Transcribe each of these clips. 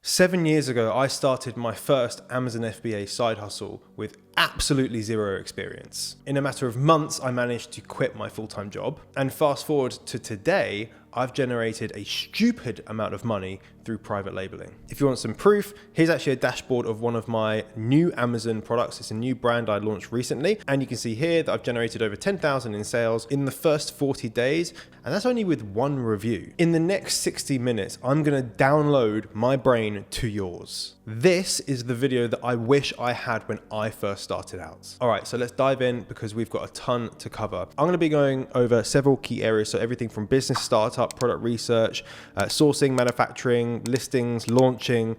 7 years ago, I started my first Amazon FBA side hustle with absolutely zero experience. In a matter of months, I managed to quit my full-time job. And fast forward to today, I've generated a stupid amount of money through private labeling. If you want some proof, here's actually a dashboard of one of my new Amazon products. It's a new brand I launched recently. And you can see here that I've generated over 10,000 in sales in the first 40 days. And that's only with one review. In the next 60 minutes, I'm gonna download my brain to yours. This is the video that I wish I had when I first started out. All right, so let's dive in because we've got a ton to cover. I'm gonna be going over several key areas. So everything from business startup, product research, sourcing, manufacturing, listings, launching,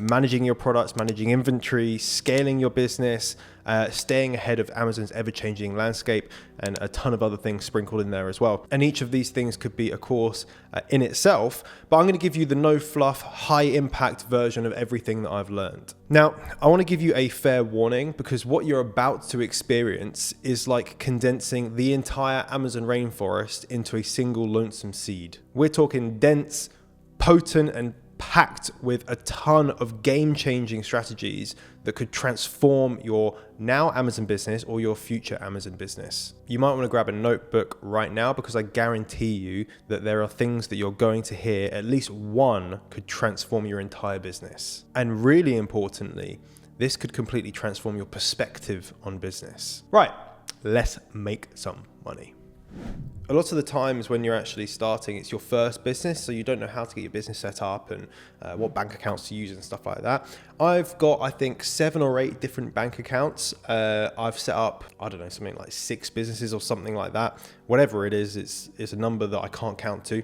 managing your products, managing inventory, scaling your business, staying ahead of Amazon's ever-changing landscape, and a ton of other things sprinkled in there as well. And each of these things could be a course in itself, but I'm going to give you the no-fluff, high-impact version of everything that I've learned. Now, I want to give you a fair warning because what you're about to experience is like condensing the entire Amazon rainforest into a single lonesome seed. We're talking dense, potent, and packed with a ton of game-changing strategies that could transform your now Amazon business or your future Amazon business. You might want to grab a notebook right now because I guarantee you that there are things that you're going to hear, at least one could transform your entire business. And really importantly, this could completely transform your perspective on business. Right, let's make some money. A lot of the times when you're actually starting, it's your first business, so you don't know how to get your business set up and what bank accounts to use and stuff like that. I've got, I think, 7 or 8 different bank accounts. I've set up, I don't know, something like 6 businesses or something like that. Whatever it is, it's a number that I can't count to.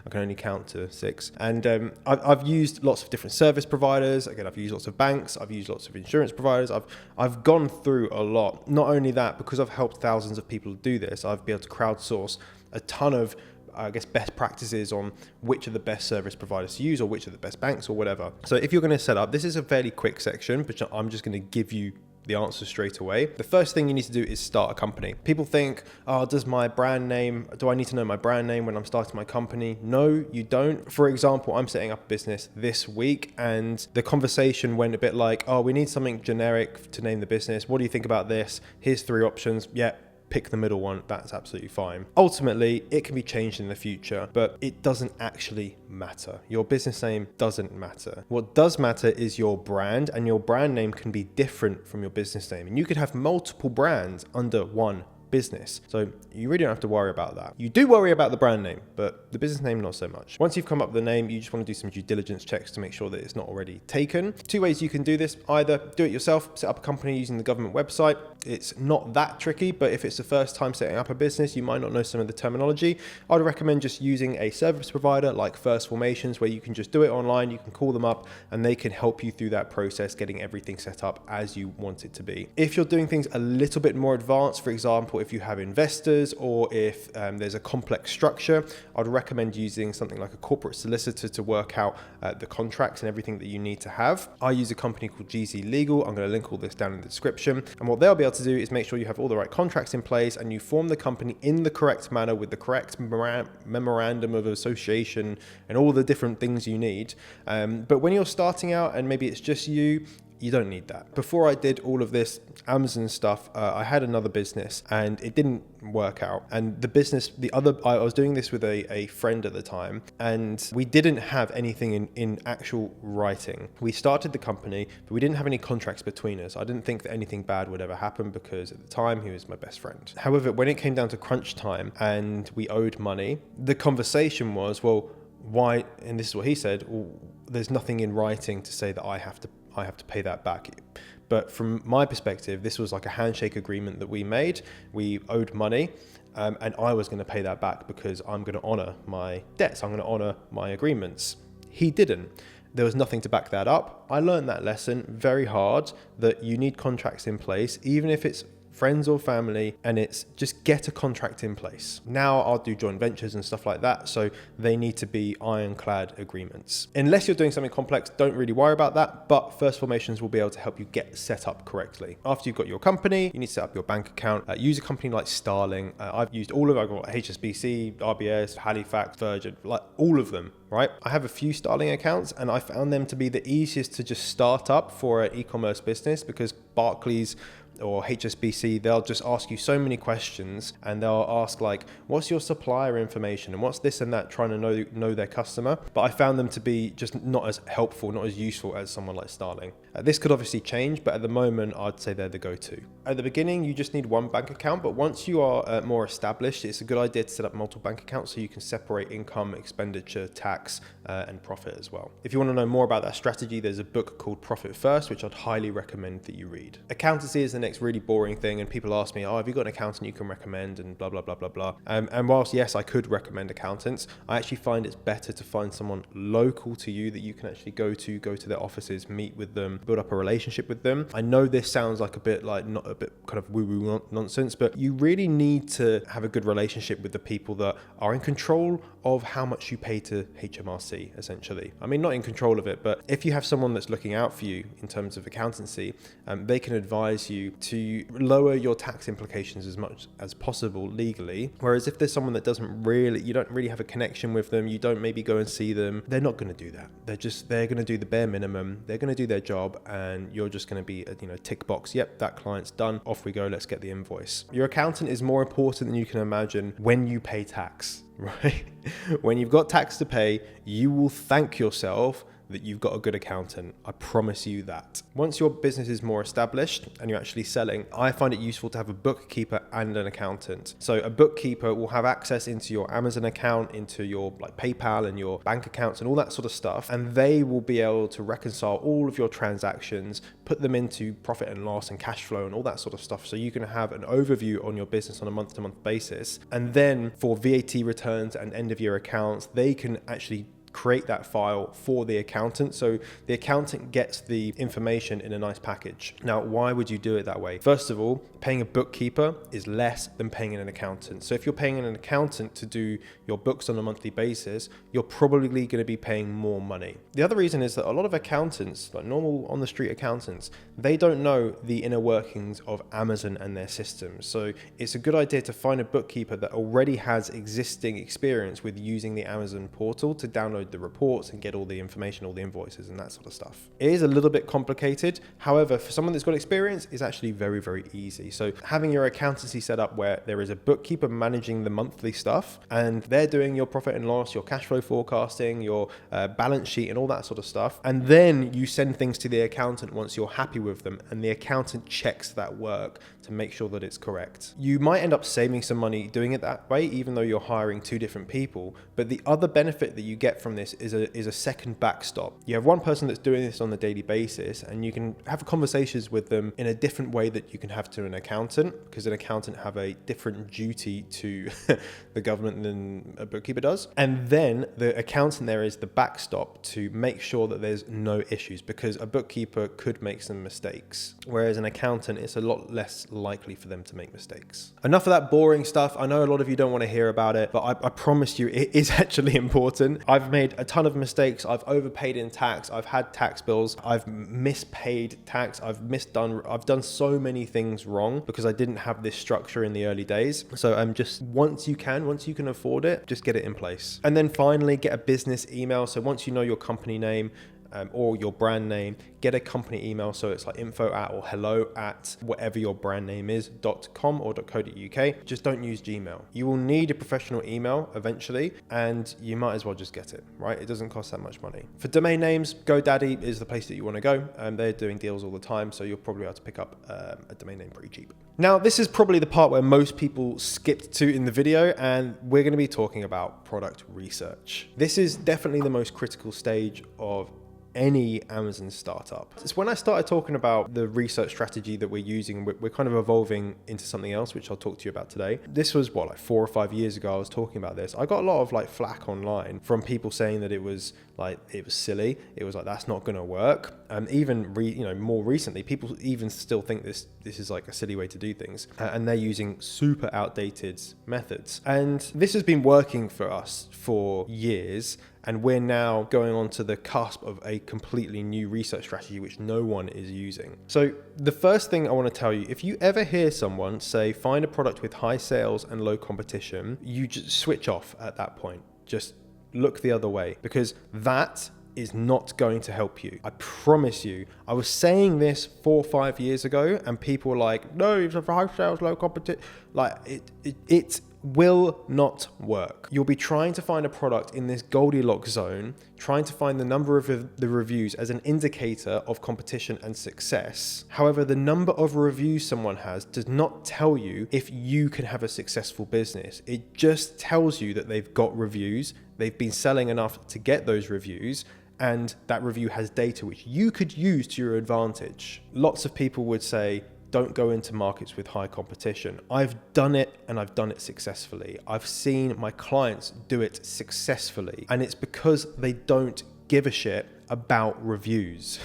I can only count to 6. And I've used lots of different service providers. Again, I've used lots of banks. I've used lots of insurance providers. I've gone through a lot. Not only that, because I've helped thousands of people do this, I've been able to crowdsource a ton of, I guess, best practices on which are the best service providers to use or which are the best banks or whatever. So if you're going to set up, this is a fairly quick section, but I'm just going to give you the answer straight away. The first thing you need to do is start a company. People think, oh, do I need to know my brand name when I'm starting my company? No, you don't. For example, I'm setting up a business this week and the conversation went a bit like, oh, we need something generic to name the business. What do you think about this? Here's 3 options. Yeah. Pick the middle one, that's absolutely fine. Ultimately, it can be changed in the future, but it doesn't actually matter. Your business name doesn't matter. What does matter is your brand, and your brand name can be different from your business name. And you could have multiple brands under one business. So you really don't have to worry about that. You do worry about the brand name, but the business name, not so much. Once you've come up with the name, you just want to do some due diligence checks to make sure that it's not already taken. 2 ways you can do this. Either do it yourself, set up a company using the government website. It's not that tricky, but if it's the first time setting up a business, you might not know some of the terminology. I'd recommend just using a service provider like First Formations, where you can just do it online, you can call them up, and they can help you through that process, getting everything set up as you want it to be. If you're doing things a little bit more advanced, for example, if you have investors or if there's a complex structure, I'd recommend using something like a corporate solicitor to work out the contracts and everything that you need to have. I use a company called GZ Legal. I'm going to link all this down in the description. And what they'll be able to do is make sure you have all the right contracts in place and you form the company in the correct manner with the correct memorandum of association and all the different things you need. But when you're starting out and maybe it's just you don't need that. Before I did all of this Amazon stuff, I had another business and it didn't work out. And the business, I was doing this with a friend at the time, and we didn't have anything in actual writing. We started the company, but we didn't have any contracts between us. I didn't think that anything bad would ever happen because at the time he was my best friend. However, when it came down to crunch time and we owed money, the conversation was, well, why? And this is what he said, well, there's nothing in writing to say that I have to pay that back. But from my perspective, this was like a handshake agreement that we made. We owed money, and I was going to pay that back because I'm going to honor my debts. I'm going to honor my agreements. He didn't. There was nothing to back that up. I learned that lesson very hard, that you need contracts in place, even if it's friends or family, and it's just get a contract in place. Now I'll do joint ventures and stuff like that, so they need to be ironclad agreements. Unless you're doing something complex, don't really worry about that, but First Formations will be able to help you get set up correctly. After you've got your company, you need to set up your bank account. Use a company like Starling. I've used all of it. I've got HSBC, RBS, Halifax, Virgin, like all of them. Right? I have a few Starling accounts and I found them to be the easiest to just start up for an e-commerce business, because Barclays or HSBC, they'll just ask you so many questions, and they'll ask like, what's your supplier information and what's this and that, trying to know their customer. But I found them to be just not as helpful, not as useful as someone like Starling. This could obviously change, but at the moment I'd say they're the go-to. At the beginning you just need one bank account, but once you are more established, it's a good idea to set up multiple bank accounts so you can separate income, expenditure, tax and profit as well. If you want to know more about that strategy, there's a book called Profit First, which I'd highly recommend that you read. Accountancy is the next really boring thing, and people ask me, oh, have you got an accountant you can recommend, and blah blah blah blah blah. And whilst yes, I could recommend accountants, I actually find it's better to find someone local to you that you can actually go to their offices, meet with them, build up a relationship with them. I know this sounds like a bit not a bit kind of woo-woo nonsense, but you really need to have a good relationship with the people that are in control of how much you pay to HMRC, essentially. I mean, not in control of it, but if you have someone that's looking out for you in terms of accountancy, they can advise you to lower your tax implications as much as possible legally. Whereas if there's someone that you don't really have a connection with them, you don't maybe go and see them, they're not going to do that. They're going to do the bare minimum. They're going to do their job, and you're just going to be a tick box. Yep, that client's done. Off we go. Let's get the invoice. Your accountant is more important than you can imagine when you pay tax, right? When you've got tax to pay, you will thank yourself that you've got a good accountant. I promise you that. Once your business is more established and you're actually selling, I find it useful to have a bookkeeper and an accountant. So a bookkeeper will have access into your Amazon account, into your PayPal and your bank accounts and all that sort of stuff. And they will be able to reconcile all of your transactions, put them into profit and loss and cash flow and all that sort of stuff. So you can have an overview on your business on a month-to-month basis. And then for VAT returns and end of year accounts, they can actually create that file for the accountant. So the accountant gets the information in a nice package. Now, why would you do it that way? First of all, paying a bookkeeper is less than paying an accountant. So if you're paying an accountant to do your books on a monthly basis, you're probably going to be paying more money. The other reason is that a lot of accountants, like normal on the street accountants, they don't know the inner workings of Amazon and their systems. So it's a good idea to find a bookkeeper that already has existing experience with using the Amazon portal to download the reports and get all the information, all the invoices and that sort of stuff. It is a little bit complicated. However, for someone that's got experience, it's actually very, very easy. So having your accountancy set up where there is a bookkeeper managing the monthly stuff and they're doing your profit and loss, your cash flow forecasting, your balance sheet and all that sort of stuff. And then you send things to the accountant once you're happy with them, and the accountant checks that work to make sure that it's correct. You might end up saving some money doing it that way, even though you're hiring two different people. But the other benefit that you get from this is a second backstop. You have one person that's doing this on a daily basis, and you can have conversations with them in a different way that you can have to an accountant, because an accountant have a different duty to the government than a bookkeeper does. And then the accountant there is the backstop to make sure that there's no issues, because a bookkeeper could make some mistakes, whereas an accountant, it's a lot less likely for them to make mistakes. Enough of that boring stuff. I know a lot of you don't want to hear about it, but I promise you it is actually important. I've made a ton of mistakes. I've overpaid in tax. I've had tax bills. I've mispaid tax. I've done so many things wrong because I didn't have this structure in the early days. So just once you can afford it, just get it in place. And then finally, get a business email. So once you know your company name, or your brand name, get a company email. So it's like info at or hello at whatever your brand name is, .com or .co.uk. Just don't use Gmail. You will need a professional email eventually, and you might as well just get it, right? It doesn't cost that much money. For domain names, GoDaddy is the place that you want to go. They're doing deals all the time, so you'll probably be able to pick up a domain name pretty cheap. Now, this is probably the part where most people skipped to in the video, and we're going to be talking about product research. This is definitely the most critical stage of any Amazon startup. It's when I started talking about the research strategy that we're using, we're kind of evolving into something else, which I'll talk to you about today. This was like 4 or 5 years ago I was talking about this. I got a lot of like flack online from people saying that it was silly. It was like, that's not going to work. And even more recently, people even still think this is like a silly way to do things, and they're using super outdated methods. And this has been working for us for years, and we're now going on to the cusp of a completely new research strategy which no one is using. So the first thing I want to tell you, if you ever hear someone say find a product with high sales and low competition, you just switch off at that point. Just look the other way, because that is not going to help you. I promise you. I was saying this 4 or 5 years ago, and people were like, no, it's a high sales, low competition. Like it will not work. You'll be trying to find a product in this Goldilocks zone, trying to find the number of the reviews as an indicator of competition and success. However, the number of reviews someone has does not tell you if you can have a successful business. It just tells you that they've got reviews, they've been selling enough to get those reviews, and that review has data which you could use to your advantage. Lots of people would say, don't go into markets with high competition. I've done it, and I've done it successfully. I've seen my clients do it successfully, and it's because they don't give a shit about reviews.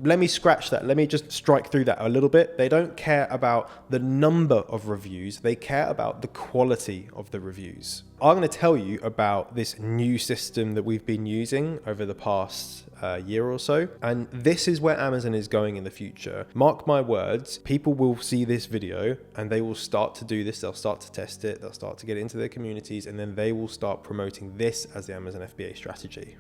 Let me scratch that. Let me just strike through that a little bit. They don't care about the number of reviews. They care about the quality of the reviews. I'm going to tell you about this new system that we've been using over the past year or so. And this is where Amazon is going in the future. Mark my words, people will see this video and they will start to do this. They'll start to test it. They'll start to get it into their communities, and then they will start promoting this as the Amazon FBA strategy.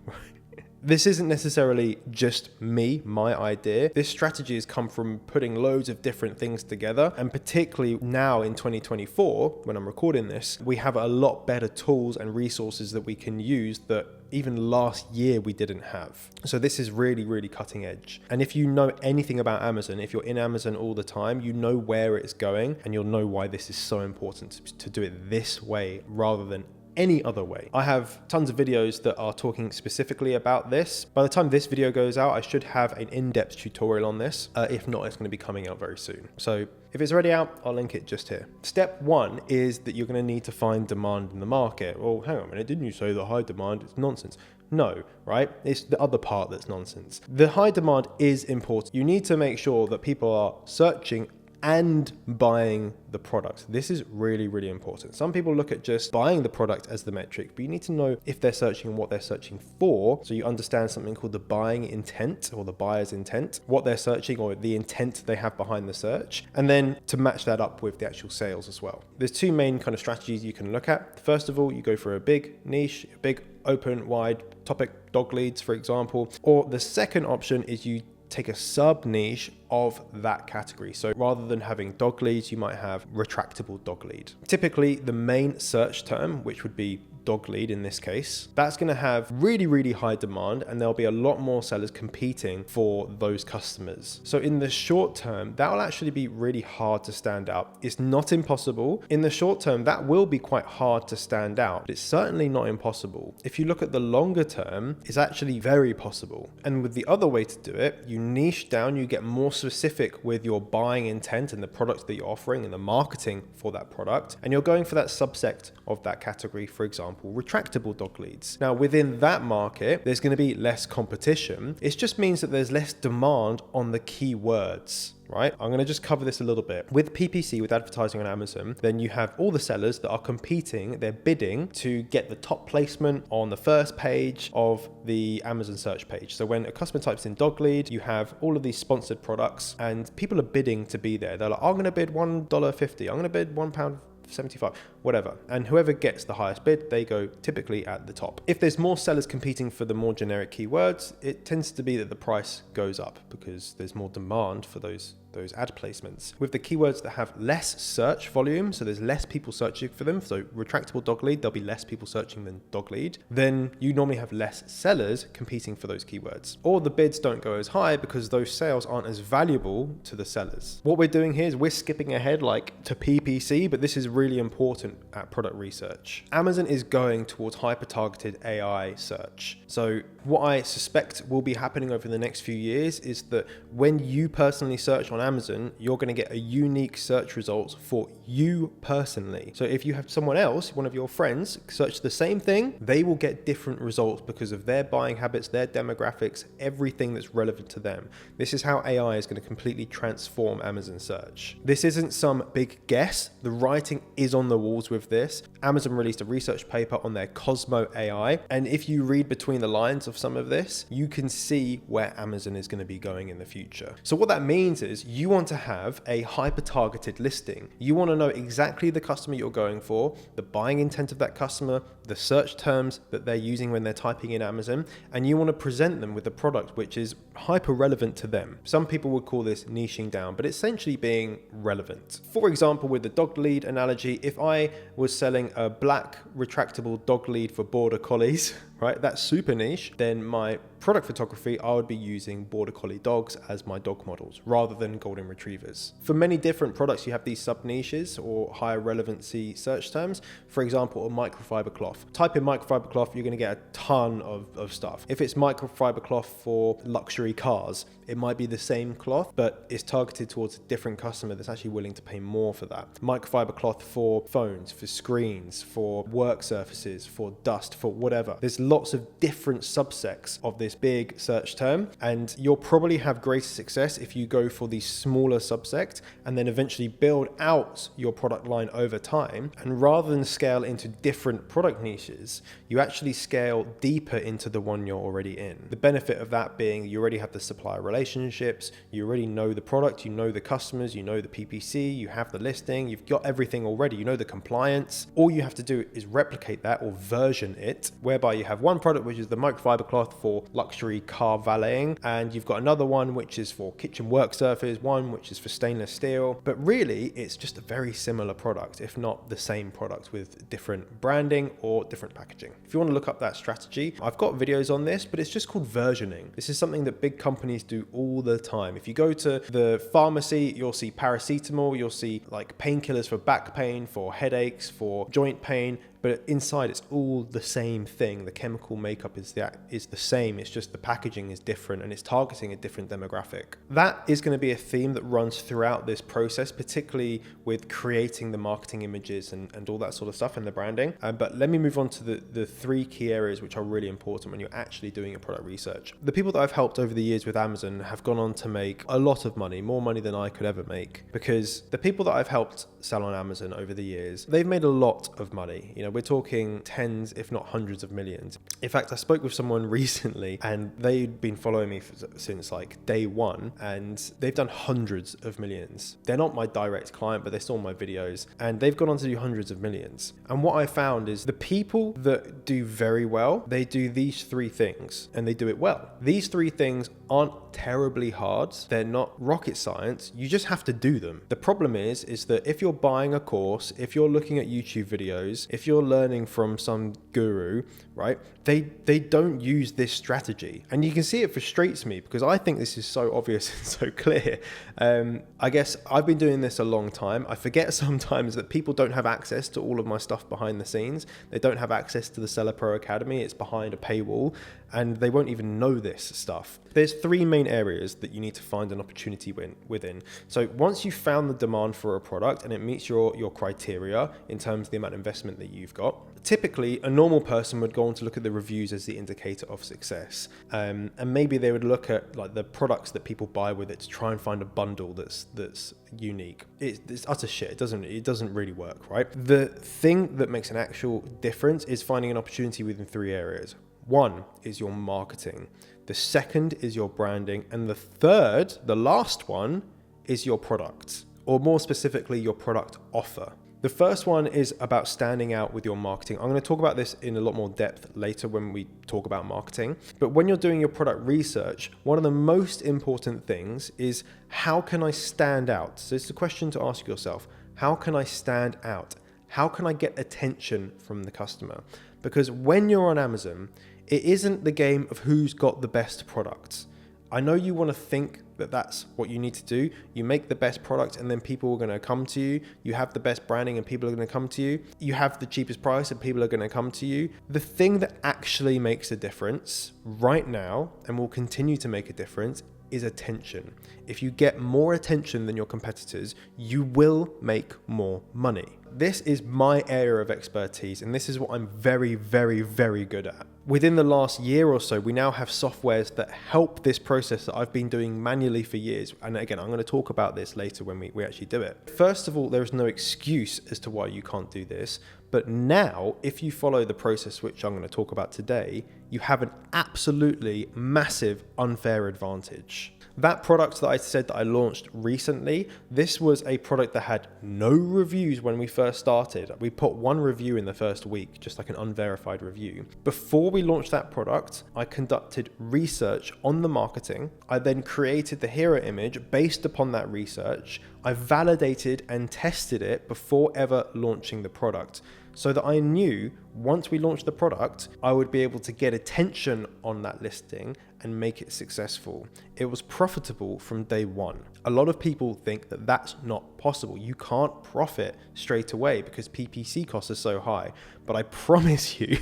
This isn't necessarily just my idea. This strategy has come from putting loads of different things together. And particularly now in 2024, when I'm recording this, we have a lot better tools and resources that we can use that even last year we didn't have. So this is really, really cutting edge. And if you know anything about Amazon, if you're in Amazon all the time, you know where it's going, and you'll know why this is so important to do it this way rather than any other way. I have tons of videos that are talking specifically about this. By the time this video goes out, I should have an in-depth tutorial on this. If not, it's going to be coming out very soon. So if it's already out, I'll link it just here. Step 1 is that you're going to need to find demand in the market. Well, hang on a minute, didn't you say the high demand is nonsense? No, right? It's the other part that's nonsense. The high demand is important. You need to make sure that people are searching and buying the product. This is really, really important. Some people look at just buying the product as the metric, but you need to know if they're searching and what they're searching for. So you understand something called the buying intent or the buyer's intent, what they're searching or the intent they have behind the search, and then to match that up with the actual sales as well. There's 2 main kind of strategies you can look at. First of all, you go for a big niche, a big open, wide topic, dog leads, for example. Or the second option is you take a sub niche of that category. So rather than having dog leads, you might have retractable dog lead. Typically the main search term, which would be dog lead in this case, that's going to have really, really high demand, and there'll be a lot more sellers competing for those customers. So in the short term, that will actually be really hard to stand out. It's not impossible. In the short term, that will be quite hard to stand out. It's certainly not impossible. If you look at the longer term, it's actually very possible. And with the other way to do it, you niche down, you get more specific with your buying intent and the products that you're offering and the marketing for that product, and you're going for that subsect of that category, for example, retractable dog leads. Now, within that market, there's going to be less competition. It just means that there's less demand on the keywords. Right? I'm going to just cover this a little bit. With PPC, with advertising on Amazon, then you have all the sellers that are competing, they're bidding to get the top placement on the first page of the Amazon search page. So when a customer types in dog lead, you have all of these sponsored products and people are bidding to be there. They're like, I'm going to bid $1.50. I'm going to bid £1.75, whatever. And whoever gets the highest bid, they go typically at the top. If there's more sellers competing for the more generic keywords, it tends to be that the price goes up because there's more demand for those ad placements. With the keywords that have less search volume, so there's less people searching for them, so retractable dog lead, there'll be less people searching than dog lead, then you normally have less sellers competing for those keywords. Or the bids don't go as high because those sales aren't as valuable to the sellers. What we're doing here is we're skipping ahead like to PPC, but this is really important at product research. Amazon is going towards hyper-targeted AI search. So What I suspect will be happening over the next few years is that when you personally search on Amazon, you're going to get a unique search results for you personally. So if you have someone else, one of your friends, search the same thing, they will get different results because of their buying habits, their demographics, everything that's relevant to them. This is how AI is going to completely transform Amazon search. This isn't some big guess. The writing is on the walls with this. Amazon released a research paper on their Cosmo AI. And if you read between the lines of some of this, you can see where Amazon is going to be going in the future. So what that means is you want to have a hyper-targeted listing. You want to know exactly the customer you're going for, the buying intent of that customer, the search terms that they're using when they're typing in Amazon, and you want to present them with a product which is hyper relevant to them. Some people would call this niching down, but essentially being relevant. For example, with the dog lead analogy, if I was selling a black retractable dog lead for border collies, right, that's super niche, then my product photography, I would be using border collie dogs as my dog models rather than golden retrievers. For many different products, you have these sub niches or higher relevancy search terms. For example, a microfiber cloth. Type in microfiber cloth, you're going to get a ton of stuff. If it's microfiber cloth for luxury cars, it might be the same cloth, but it's targeted towards a different customer that's actually willing to pay more for that. Microfiber cloth for phones, for screens, for work surfaces, for dust, for whatever. There's lots of different subsects of this big search term, and you'll probably have greater success if you go for the smaller subsect and then eventually build out your product line over time. And rather than scale into different product niches, you actually scale deeper into the one you're already in. The benefit of that being you already have the supplier relationships, you already know the product, you know the customers, you know the PPC, you have the listing, you've got everything already, you know the compliance. All you have to do is replicate that or version it, whereby you have one product which is the microfiber cloth for luxury car valeting, and you've got another one which is for kitchen work surface, one which is for stainless steel. But really it's just a very similar product, if not the same product, with different branding or different packaging. If you want to look up that strategy, I've got videos on this, but it's just called versioning. This is something that big companies do all the time. If you go to the pharmacy, you'll see paracetamol, you'll see like painkillers for back pain, for headaches, for joint pain, but inside it's all the same thing. The chemical makeup is the same, it's just the packaging is different and it's targeting a different demographic. That is going to be a theme that runs throughout this process, particularly with creating the marketing images and all that sort of stuff and the branding. But let me move on to the three key areas which are really important when you're actually doing your product research. The people that I've helped over the years with Amazon have gone on to make a lot of money, more money than I could ever make, because the people that I've helped sell on Amazon over the years, they've made a lot of money. You know, we're talking tens, if not hundreds of millions. In fact, I spoke with someone recently and they'd been following me since like day one, and they've done hundreds of millions. They're not my direct client, but they saw my videos and they've gone on to do hundreds of millions. And what I found is the people that do very well, they do these three things and they do it well. These three things aren't terribly hard. They're not rocket science. You just have to do them. The problem is that if you're buying a course, if you're looking at YouTube videos, if you're learning from some guru, right, they don't use this strategy. And you can see it frustrates me because I think this is so obvious and so clear. I guess I've been doing this a long time. I forget sometimes that people don't have access to all of my stuff behind the scenes. They don't have access to the Seller Pro Academy. It's behind a paywall and they won't even know this stuff. There's three main areas that you need to find an opportunity within. So once you've found the demand for a product and it meets your criteria in terms of the amount of investment that you've got, typically a normal person would go on to look at the reviews as the indicator of success. And maybe they would look at like the products that people buy with it to try and find a bundle that's unique. It's utter shit. It doesn't really work, right? The thing that makes an actual difference is finding an opportunity within three areas. One is your marketing. The second is your branding. And the third, the last one, is your product, or more specifically, your product offer. The first one is about standing out with your marketing. I'm going to talk about this in a lot more depth later when we talk about marketing. But when you're doing your product research, one of the most important things is how can I stand out? So it's a question to ask yourself. How can I stand out? How can I get attention from the customer? Because when you're on Amazon, it isn't the game of who's got the best products. I know you want to think that that's what you need to do. You make the best product and then people are going to come to you. You have the best branding and people are going to come to you. You have the cheapest price and people are going to come to you. The thing that actually makes a difference right now and will continue to make a difference is attention. If you get more attention than your competitors, you will make more money. This is my area of expertise, and this is what I'm very, very, very good at. Within the last year or so, we now have softwares that help this process that I've been doing manually for years. And again, I'm going to talk about this later when we actually do it. First of all, there is no excuse as to why you can't do this. But now, if you follow the process which I'm going to talk about today, you have an absolutely massive unfair advantage. That product that I said that I launched recently, this was a product that had no reviews when we first started. We put one review in the first week, just like an unverified review. Before we launched that product, I conducted research on the marketing. I then created the hero image based upon that research. I validated and tested it before ever launching the product, so that I knew once we launched the product, I would be able to get attention on that listing and make it successful. It was profitable from day one. A lot of people think that that's not possible. You can't profit straight away because PPC costs are so high. But I promise you,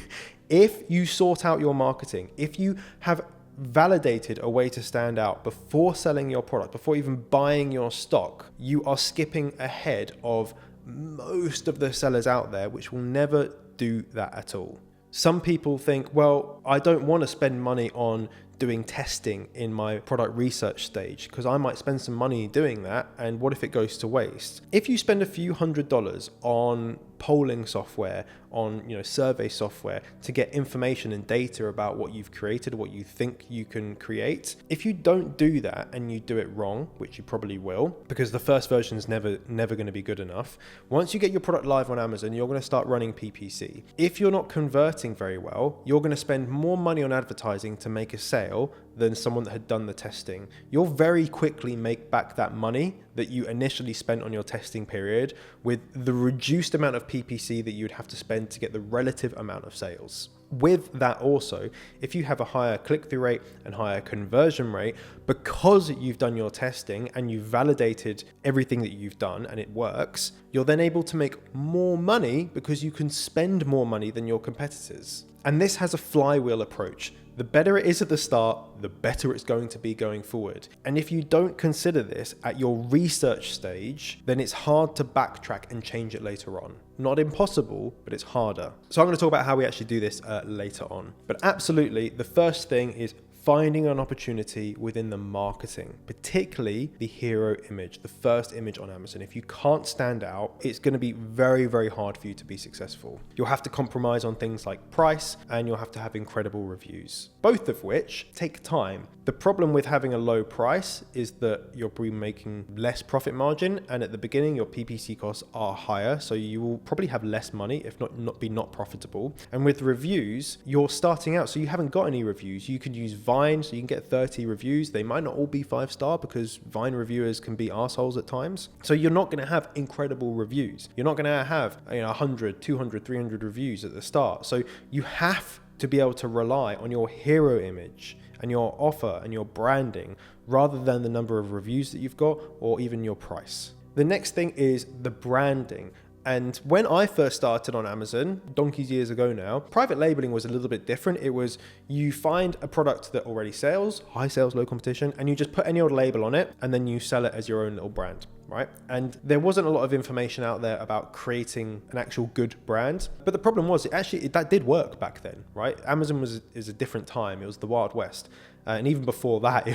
if you sort out your marketing, if you have validated a way to stand out before selling your product, before even buying your stock, you are skipping ahead of most of the sellers out there, which will never do that at all. Some people think, well, I don't want to spend money on doing testing in my product research stage because I might spend some money doing that, and what if it goes to waste? If you spend a few $100s on polling software, on survey software to get information and data about what you've created, what you think you can create, if you don't do that and you do it wrong, which you probably will, because the first version is never going to be good enough, once you get your product live on Amazon, you're going to start running PPC. If you're not converting very well, you're going to spend more money on advertising to make a sale than someone that had done the testing. You'll very quickly make back that money that you initially spent on your testing period with the reduced amount of PPC that you'd have to spend to get the relative amount of sales. With that also, if you have a higher click-through rate and higher conversion rate, because you've done your testing and you've validated everything that you've done and it works, you're then able to make more money because you can spend more money than your competitors. And this has a flywheel approach. The better it is at the start, the better it's going to be going forward. And if you don't consider this at your research stage, then it's hard to backtrack and change it later on. Not impossible, but it's harder. So I'm going to talk about how we actually do this later on. But absolutely, the first thing is finding an opportunity within the marketing, particularly the hero image, the first image on Amazon. If you can't stand out, it's going to be very, very hard for you to be successful. You'll have to compromise on things like price, and you'll have to have incredible reviews, both of which take time. The problem with having a low price is that you're probably making less profit margin, and at the beginning your PPC costs are higher, so you will probably have less money, if not profitable. And with reviews, you're starting out, so you haven't got any reviews. You could use Vine, so you can get 30 reviews. They might not all be 5-star because Vine reviewers can be assholes at times. So you're not going to have incredible reviews. You're not going to have 100, 200, 300 reviews at the start. So you have to be able to rely on your hero image and your offer and your branding rather than the number of reviews that you've got or even your price. The next thing is the branding. And when I first started on Amazon, donkeys years ago now, private labeling was a little bit different. It was you find a product that already sells, high sales, low competition, and you just put any old label on it, and then you sell it as your own little brand, right? And there wasn't a lot of information out there about creating an actual good brand. But the problem was, that did work back then, right? Amazon is a different time. It was the Wild West. And even before that,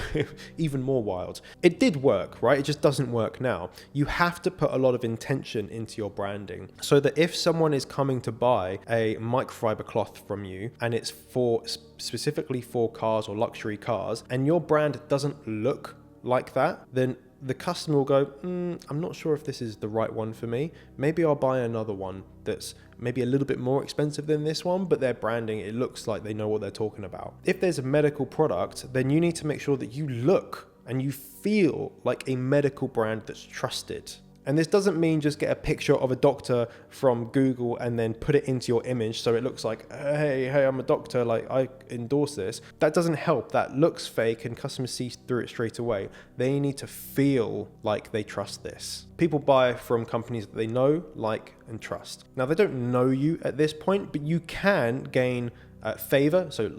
even more wild. It did work, right? It just doesn't work now. You have to put a lot of intention into your branding so that if someone is coming to buy a microfiber cloth from you and it's specifically for cars or luxury cars, and your brand doesn't look like that, then the customer will go, I'm not sure if this is the right one for me. Maybe I'll buy another one that's maybe a little bit more expensive than this one, but their branding, it looks like they know what they're talking about. If there's a medical product, then you need to make sure that you look and you feel like a medical brand that's trusted. And this doesn't mean just get a picture of a doctor from Google and then put it into your image so it looks like, hey, I'm a doctor, like I endorse this. That doesn't help. That looks fake and customers see through it straight away. They need to feel like they trust this. People buy from companies that they know, like, and trust. Now, they don't know you at this point, but you can gain favor. So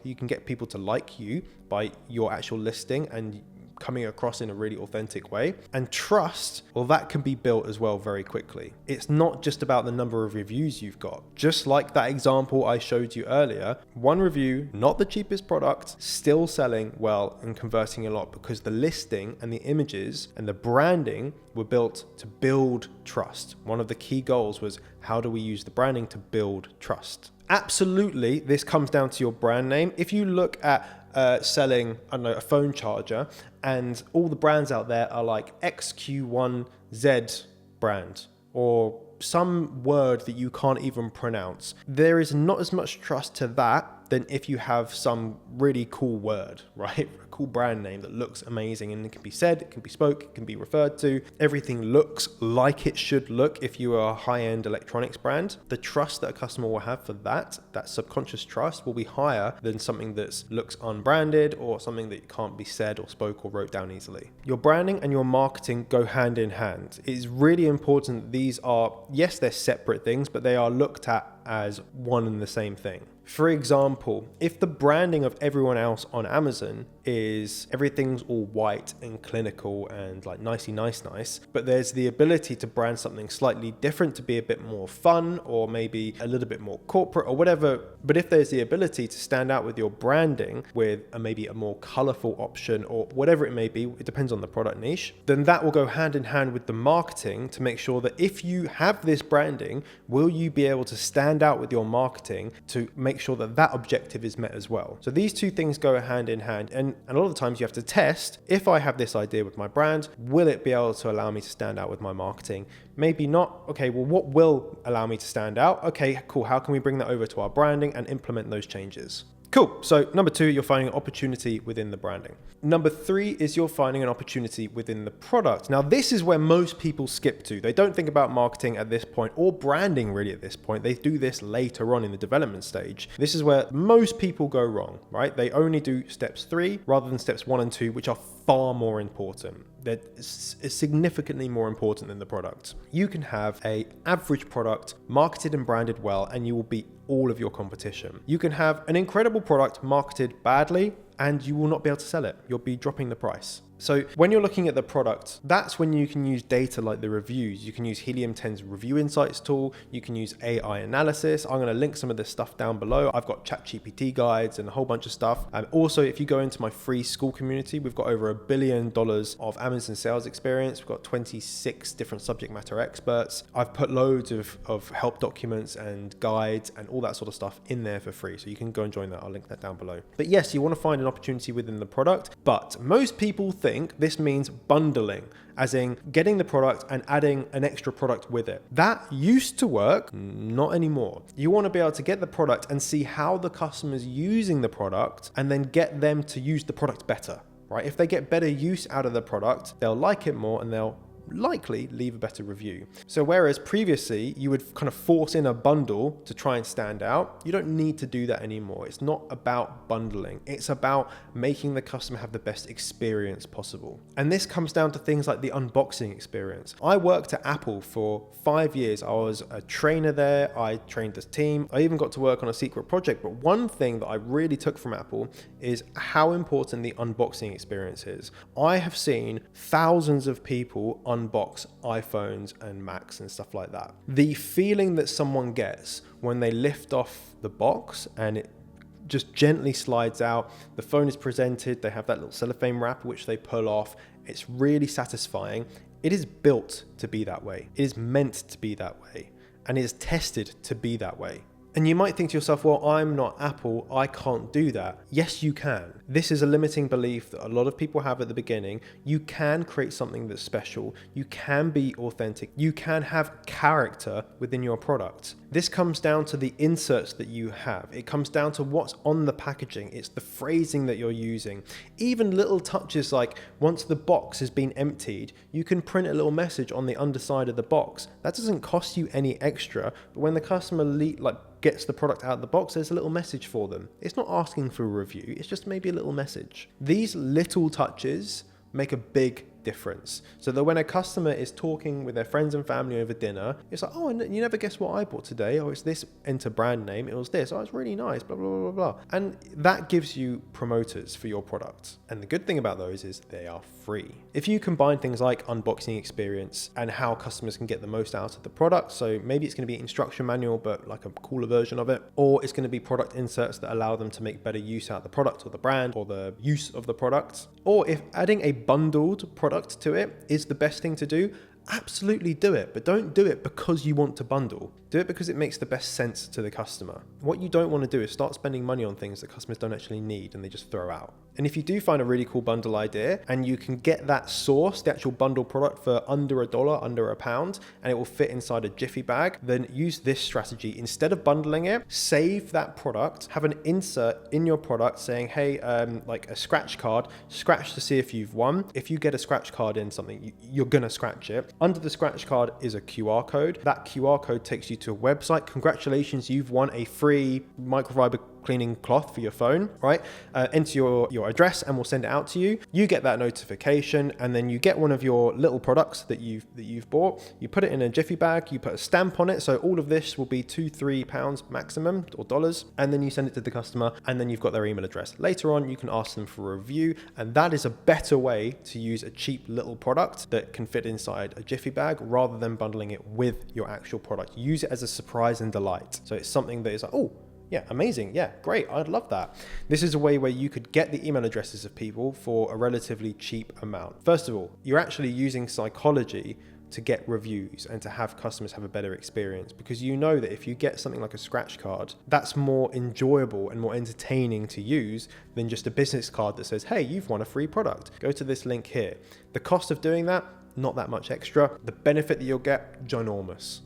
you can get people to like you by your actual listing and coming across in a really authentic way. And trust, well, that can be built as well very quickly. It's not just about the number of reviews you've got. Just like that example I showed you earlier, one review, not the cheapest product, still selling well and converting a lot because the listing and the images and the branding were built to build trust. One of the key goals was, how do we use the branding to build trust? Absolutely, this comes down to your brand name. If you look at selling, I don't know, a phone charger, and all the brands out there are like XQ1Z brand or some word that you can't even pronounce, there is not as much trust to that than if you have some really cool word, right? A cool brand name that looks amazing and it can be said, it can be spoke, it can be referred to. Everything looks like it should look if you are a high-end electronics brand. The trust that a customer will have for that subconscious trust will be higher than something that looks unbranded or something that can't be said or spoke or wrote down easily. Your branding and your marketing go hand in hand. It is really important that these are, yes, they're separate things, but they are looked at as one and the same thing. For example, if the branding of everyone else on Amazon is everything's all white and clinical and like nicey nice, but there's the ability to brand something slightly different to be a bit more fun or maybe a little bit more corporate or whatever. But if there's the ability to stand out with your branding with maybe a more colorful option or whatever it may be, it depends on the product niche, then that will go hand in hand with the marketing to make sure that if you have this branding, will you be able to stand out with your marketing to make sure that that objective is met as well. So these two things go hand in hand, and a lot of the times you have to test, if I have this idea with my brand, will it be able to allow me to stand out with my marketing? Maybe not. Okay, well, what will allow me to stand out? Okay, cool. How can we bring that over to our branding and implement those changes? Cool. So number 2, you're finding an opportunity within the branding. Number 3 is you're finding an opportunity within the product. Now, this is where most people skip to. They don't think about marketing at this point or branding really at this point. They do this later on in the development stage. This is where most people go wrong, right? They only do steps 3 rather than steps 1 and 2, which are far more important. That is significantly more important than the product. You can have an average product marketed and branded well, and you will beat all of your competition. You can have an incredible product marketed badly, and you will not be able to sell it. You'll be dropping the price. So when you're looking at the product, that's when you can use data like the reviews. You can use Helium 10's Review Insights tool. You can use AI analysis. I'm going to link some of this stuff down below. I've got ChatGPT guides and a whole bunch of stuff. And also, if you go into my free school community, we've got over $1 billion of Amazon sales experience. We've got 26 different subject matter experts. I've put loads of help documents and guides and all that sort of stuff in there for free. So you can go and join that. I'll link that down below. But yes, you want to find an opportunity within the product, but most people think this means bundling, as in getting the product and adding an extra product with it. That used to work, not anymore. You want to be able to get the product and see how the customer's using the product and then get them to use the product better, right? If they get better use out of the product, they'll like it more and they'll likely leave a better review. So whereas previously you would kind of force in a bundle to try and stand out, you don't need to do that anymore. It's not about bundling. It's about making the customer have the best experience possible. And this comes down to things like the unboxing experience. I worked at Apple for 5 years. I was a trainer there. I trained the team. I even got to work on a secret project. But one thing that I really took from Apple is how important the unboxing experience is. I have seen thousands of people unbox iPhones and Macs and stuff like that. The feeling that someone gets when they lift off the box and it just gently slides out, the phone is presented, they have that little cellophane wrap which they pull off. It's really satisfying. It is built to be that way. It is meant to be that way, and it is tested to be that way. And you might think to yourself, well, I'm not Apple, I can't do that. Yes, you can. This is a limiting belief that a lot of people have at the beginning. You can create something that's special. You can be authentic. You can have character within your product. This comes down to the inserts that you have. It comes down to what's on the packaging. It's the phrasing that you're using. Even little touches like once the box has been emptied, you can print a little message on the underside of the box. That doesn't cost you any extra, but when the customer gets the product out of the box, there's a little message for them. It's not asking for a review, it's just maybe a little message. These little touches make a big difference. So that when a customer is talking with their friends and family over dinner, it's like, oh, and you never guess what I bought today. Oh, it's this, enter brand name. It was this. Oh, it's really nice, blah, blah, blah, blah. And that gives you promoters for your product. And the good thing about those is they are free. If you combine things like unboxing experience and how customers can get the most out of the product, so maybe it's going to be instruction manual, but like a cooler version of it, or it's going to be product inserts that allow them to make better use out of the product or the brand or the use of the product, or if adding a bundled product to it is the best thing to do, absolutely do it, but don't do it because you want to bundle. Do it because it makes the best sense to the customer. What you don't want to do is start spending money on things that customers don't actually need and they just throw out. And if you do find a really cool bundle idea and you can get that source, the actual bundle product for under $1, under £1, and it will fit inside a Jiffy bag, then use this strategy. Instead of bundling it, save that product, have an insert in your product saying, hey, like a scratch card, scratch to see if you've won. If you get a scratch card in something, you're gonna scratch it. Under the scratch card is a QR code. That QR code takes you to a website. Congratulations, you've won a free microfiber cleaning cloth for your phone, right? Enter your address and we'll send it out to you. You get that notification and then you get one of your little products that you've bought. You put it in a Jiffy bag, you put a stamp on it. So all of this will be £2-3 maximum or dollars. And then you send it to the customer and then you've got their email address. Later on, you can ask them for a review. And that is a better way to use a cheap little product that can fit inside a Jiffy bag rather than bundling it with your actual product. Use it as a surprise and delight. So it's something that is like, oh, yeah, amazing. Yeah, great. I'd love that. This is a way where you could get the email addresses of people for a relatively cheap amount. First of all, you're actually using psychology to get reviews and to have customers have a better experience, because you know that if you get something like a scratch card, that's more enjoyable and more entertaining to use than just a business card that says, hey, you've won a free product. Go to this link here. The cost of doing that, not that much extra. The benefit that you'll get, ginormous.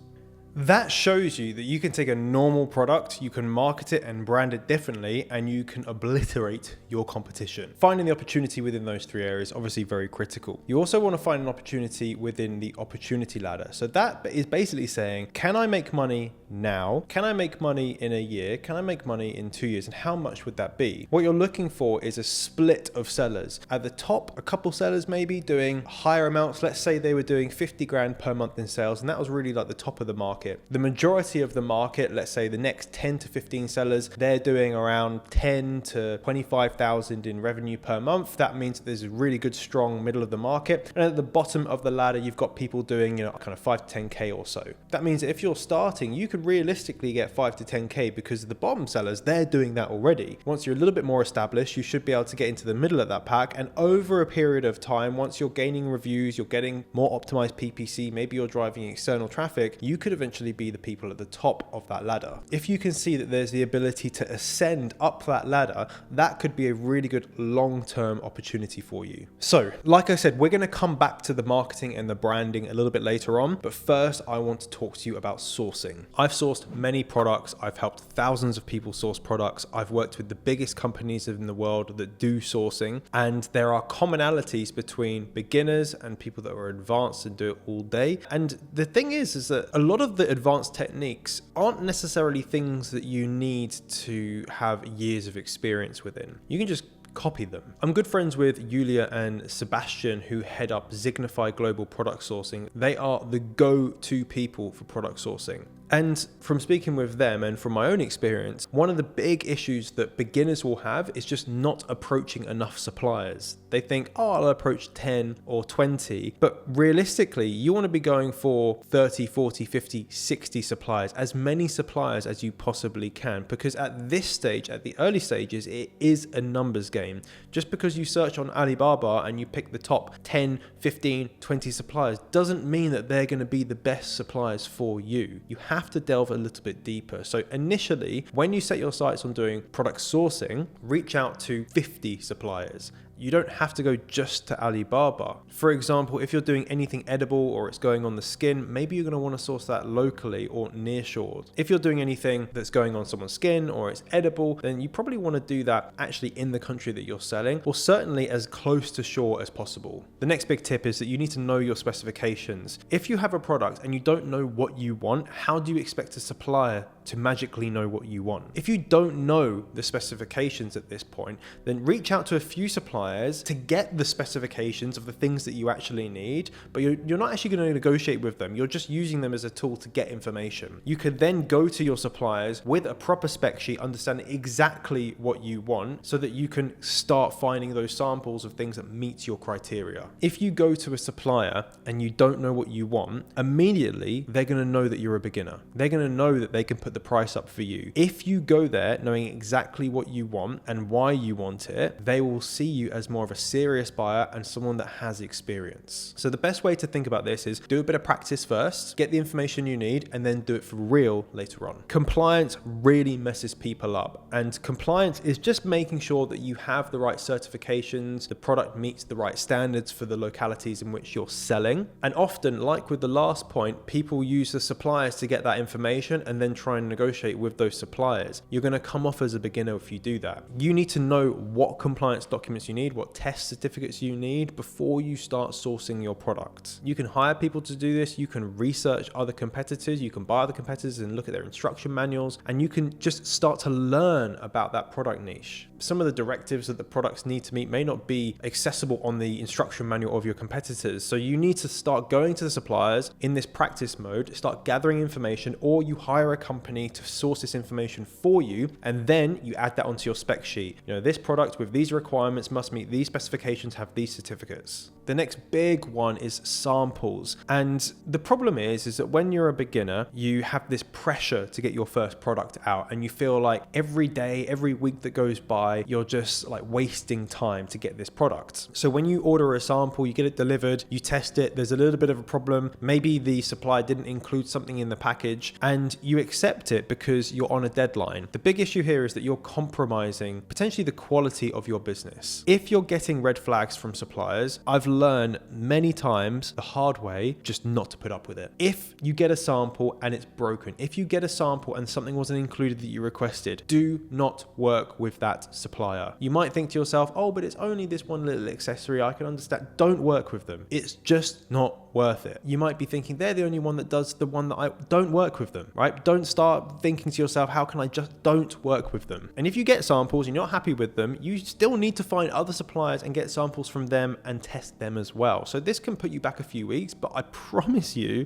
That shows you that you can take a normal product, you can market it and brand it differently, and you can obliterate your competition. Finding the opportunity within those three areas, obviously very critical. You also want to find an opportunity within the opportunity ladder. So that is basically saying, can I make money now? Can I make money in a year? Can I make money in 2 years? And how much would that be? What you're looking for is a split of sellers. At the top, a couple sellers maybe doing higher amounts. Let's say they were doing 50 grand per month in sales, and that was really like the top of the market. The majority of the market, let's say the next 10 to 15 sellers, they're doing around 10 to 25,000 in revenue per month. That means that there's a really good, strong middle of the market. And at the bottom of the ladder, you've got people doing, kind of 5 to 10K or so. That means that if you're starting, you could realistically get 5 to 10K because the bottom sellers, they're doing that already. Once you're a little bit more established, you should be able to get into the middle of that pack. And over a period of time, once you're gaining reviews, you're getting more optimized PPC, maybe you're driving external traffic, you could eventually be the people at the top of that ladder. If you can see that there's the ability to ascend up that ladder, that could be a really good long-term opportunity for you. So, like I said, we're going to come back to the marketing and the branding a little bit later on, but first I want to talk to you about sourcing. I've sourced many products. I've helped thousands of people source products. I've worked with the biggest companies in the world that do sourcing, and there are commonalities between beginners and people that are advanced and do it all day. And the thing is that a lot of the advanced techniques aren't necessarily things that you need to have years of experience within. You can just copy them. I'm good friends with Julia and Sebastian, who head up Signify Global Product Sourcing. They are the go-to people for product sourcing. And from speaking with them and from my own experience, one of the big issues that beginners will have is just not approaching enough suppliers. They think, oh, I'll approach 10 or 20. But realistically, you want to be going for 30, 40, 50, 60 suppliers, as many suppliers as you possibly can. Because at this stage, at the early stages, it is a numbers game. Just because you search on Alibaba and you pick the top 10, 15, 20 suppliers doesn't mean that they're going to be the best suppliers for you. You have have to delve a little bit deeper. So initially, when you set your sights on doing product sourcing, reach out to 50 suppliers. You don't have to go just to Alibaba. For example, if you're doing anything edible or it's going on the skin, maybe you're going to want to source that locally or nearshore. If you're doing anything that's going on someone's skin or it's edible, then you probably want to do that actually in the country that you're selling, or certainly as close to shore as possible. The next big tip is that you need to know your specifications. If you have a product and you don't know what you want, how do you expect a supplier to magically know what you want? If you don't know the specifications at this point, then reach out to a few suppliers to get the specifications of the things that you actually need, but you're not actually going to negotiate with them. You're just using them as a tool to get information. You could then go to your suppliers with a proper spec sheet, understanding exactly what you want, so that you can start finding those samples of things that meet your criteria. If you go to a supplier and you don't know what you want, immediately they're going to know that you're a beginner. They're going to know that they can put the price up for you. If you go there knowing exactly what you want and why you want it, they will see you as more of a serious buyer and someone that has experience. So the best way to think about this is do a bit of practice first, get the information you need, and then do it for real later on. Compliance really messes people up, and compliance is just making sure that you have the right certifications, the product meets the right standards for the localities in which you're selling. And often, like with the last point, people use the suppliers to get that information and then try and negotiate with those suppliers. You're going to come off as a beginner if you do that. You need to know what compliance documents you need, what test certificates you need before you start sourcing your product. You can hire people to do this. You can research other competitors. You can buy other competitors and look at their instruction manuals, and you can just start to learn about that product niche. Some of the directives that the products need to meet may not be accessible on the instruction manual of your competitors. So you need to start going to the suppliers in this practice mode, start gathering information, or you hire a company to source this information for you, and then you add that onto your spec sheet. This product with these requirements must meet these specifications, have these certificates. The next big one is samples. And the problem is that when you're a beginner, you have this pressure to get your first product out, and you feel like every day, every week that goes by, you're just like wasting time to get this product. So when you order a sample, you get it delivered, you test it, there's a little bit of a problem. Maybe the supplier didn't include something in the package, and you accept it because you're on a deadline. The big issue here is that you're compromising potentially the quality of your business. If you're getting red flags from suppliers, I've learned many times the hard way just not to put up with it. If you get a sample and it's broken, if you get a sample and something wasn't included that you requested, do not work with that supplier. You might think to yourself, oh, but it's only this one little accessory, I can understand. Don't work with them. It's just not worth it. You might be thinking they're the only one that does the one that I don't work with them, right? Don't start thinking to yourself, how can I just don't work with them? And if you get samples and you're not happy with them, you still need to find other suppliers and get samples from them and test them as well. So this can put you back a few weeks, but I promise you,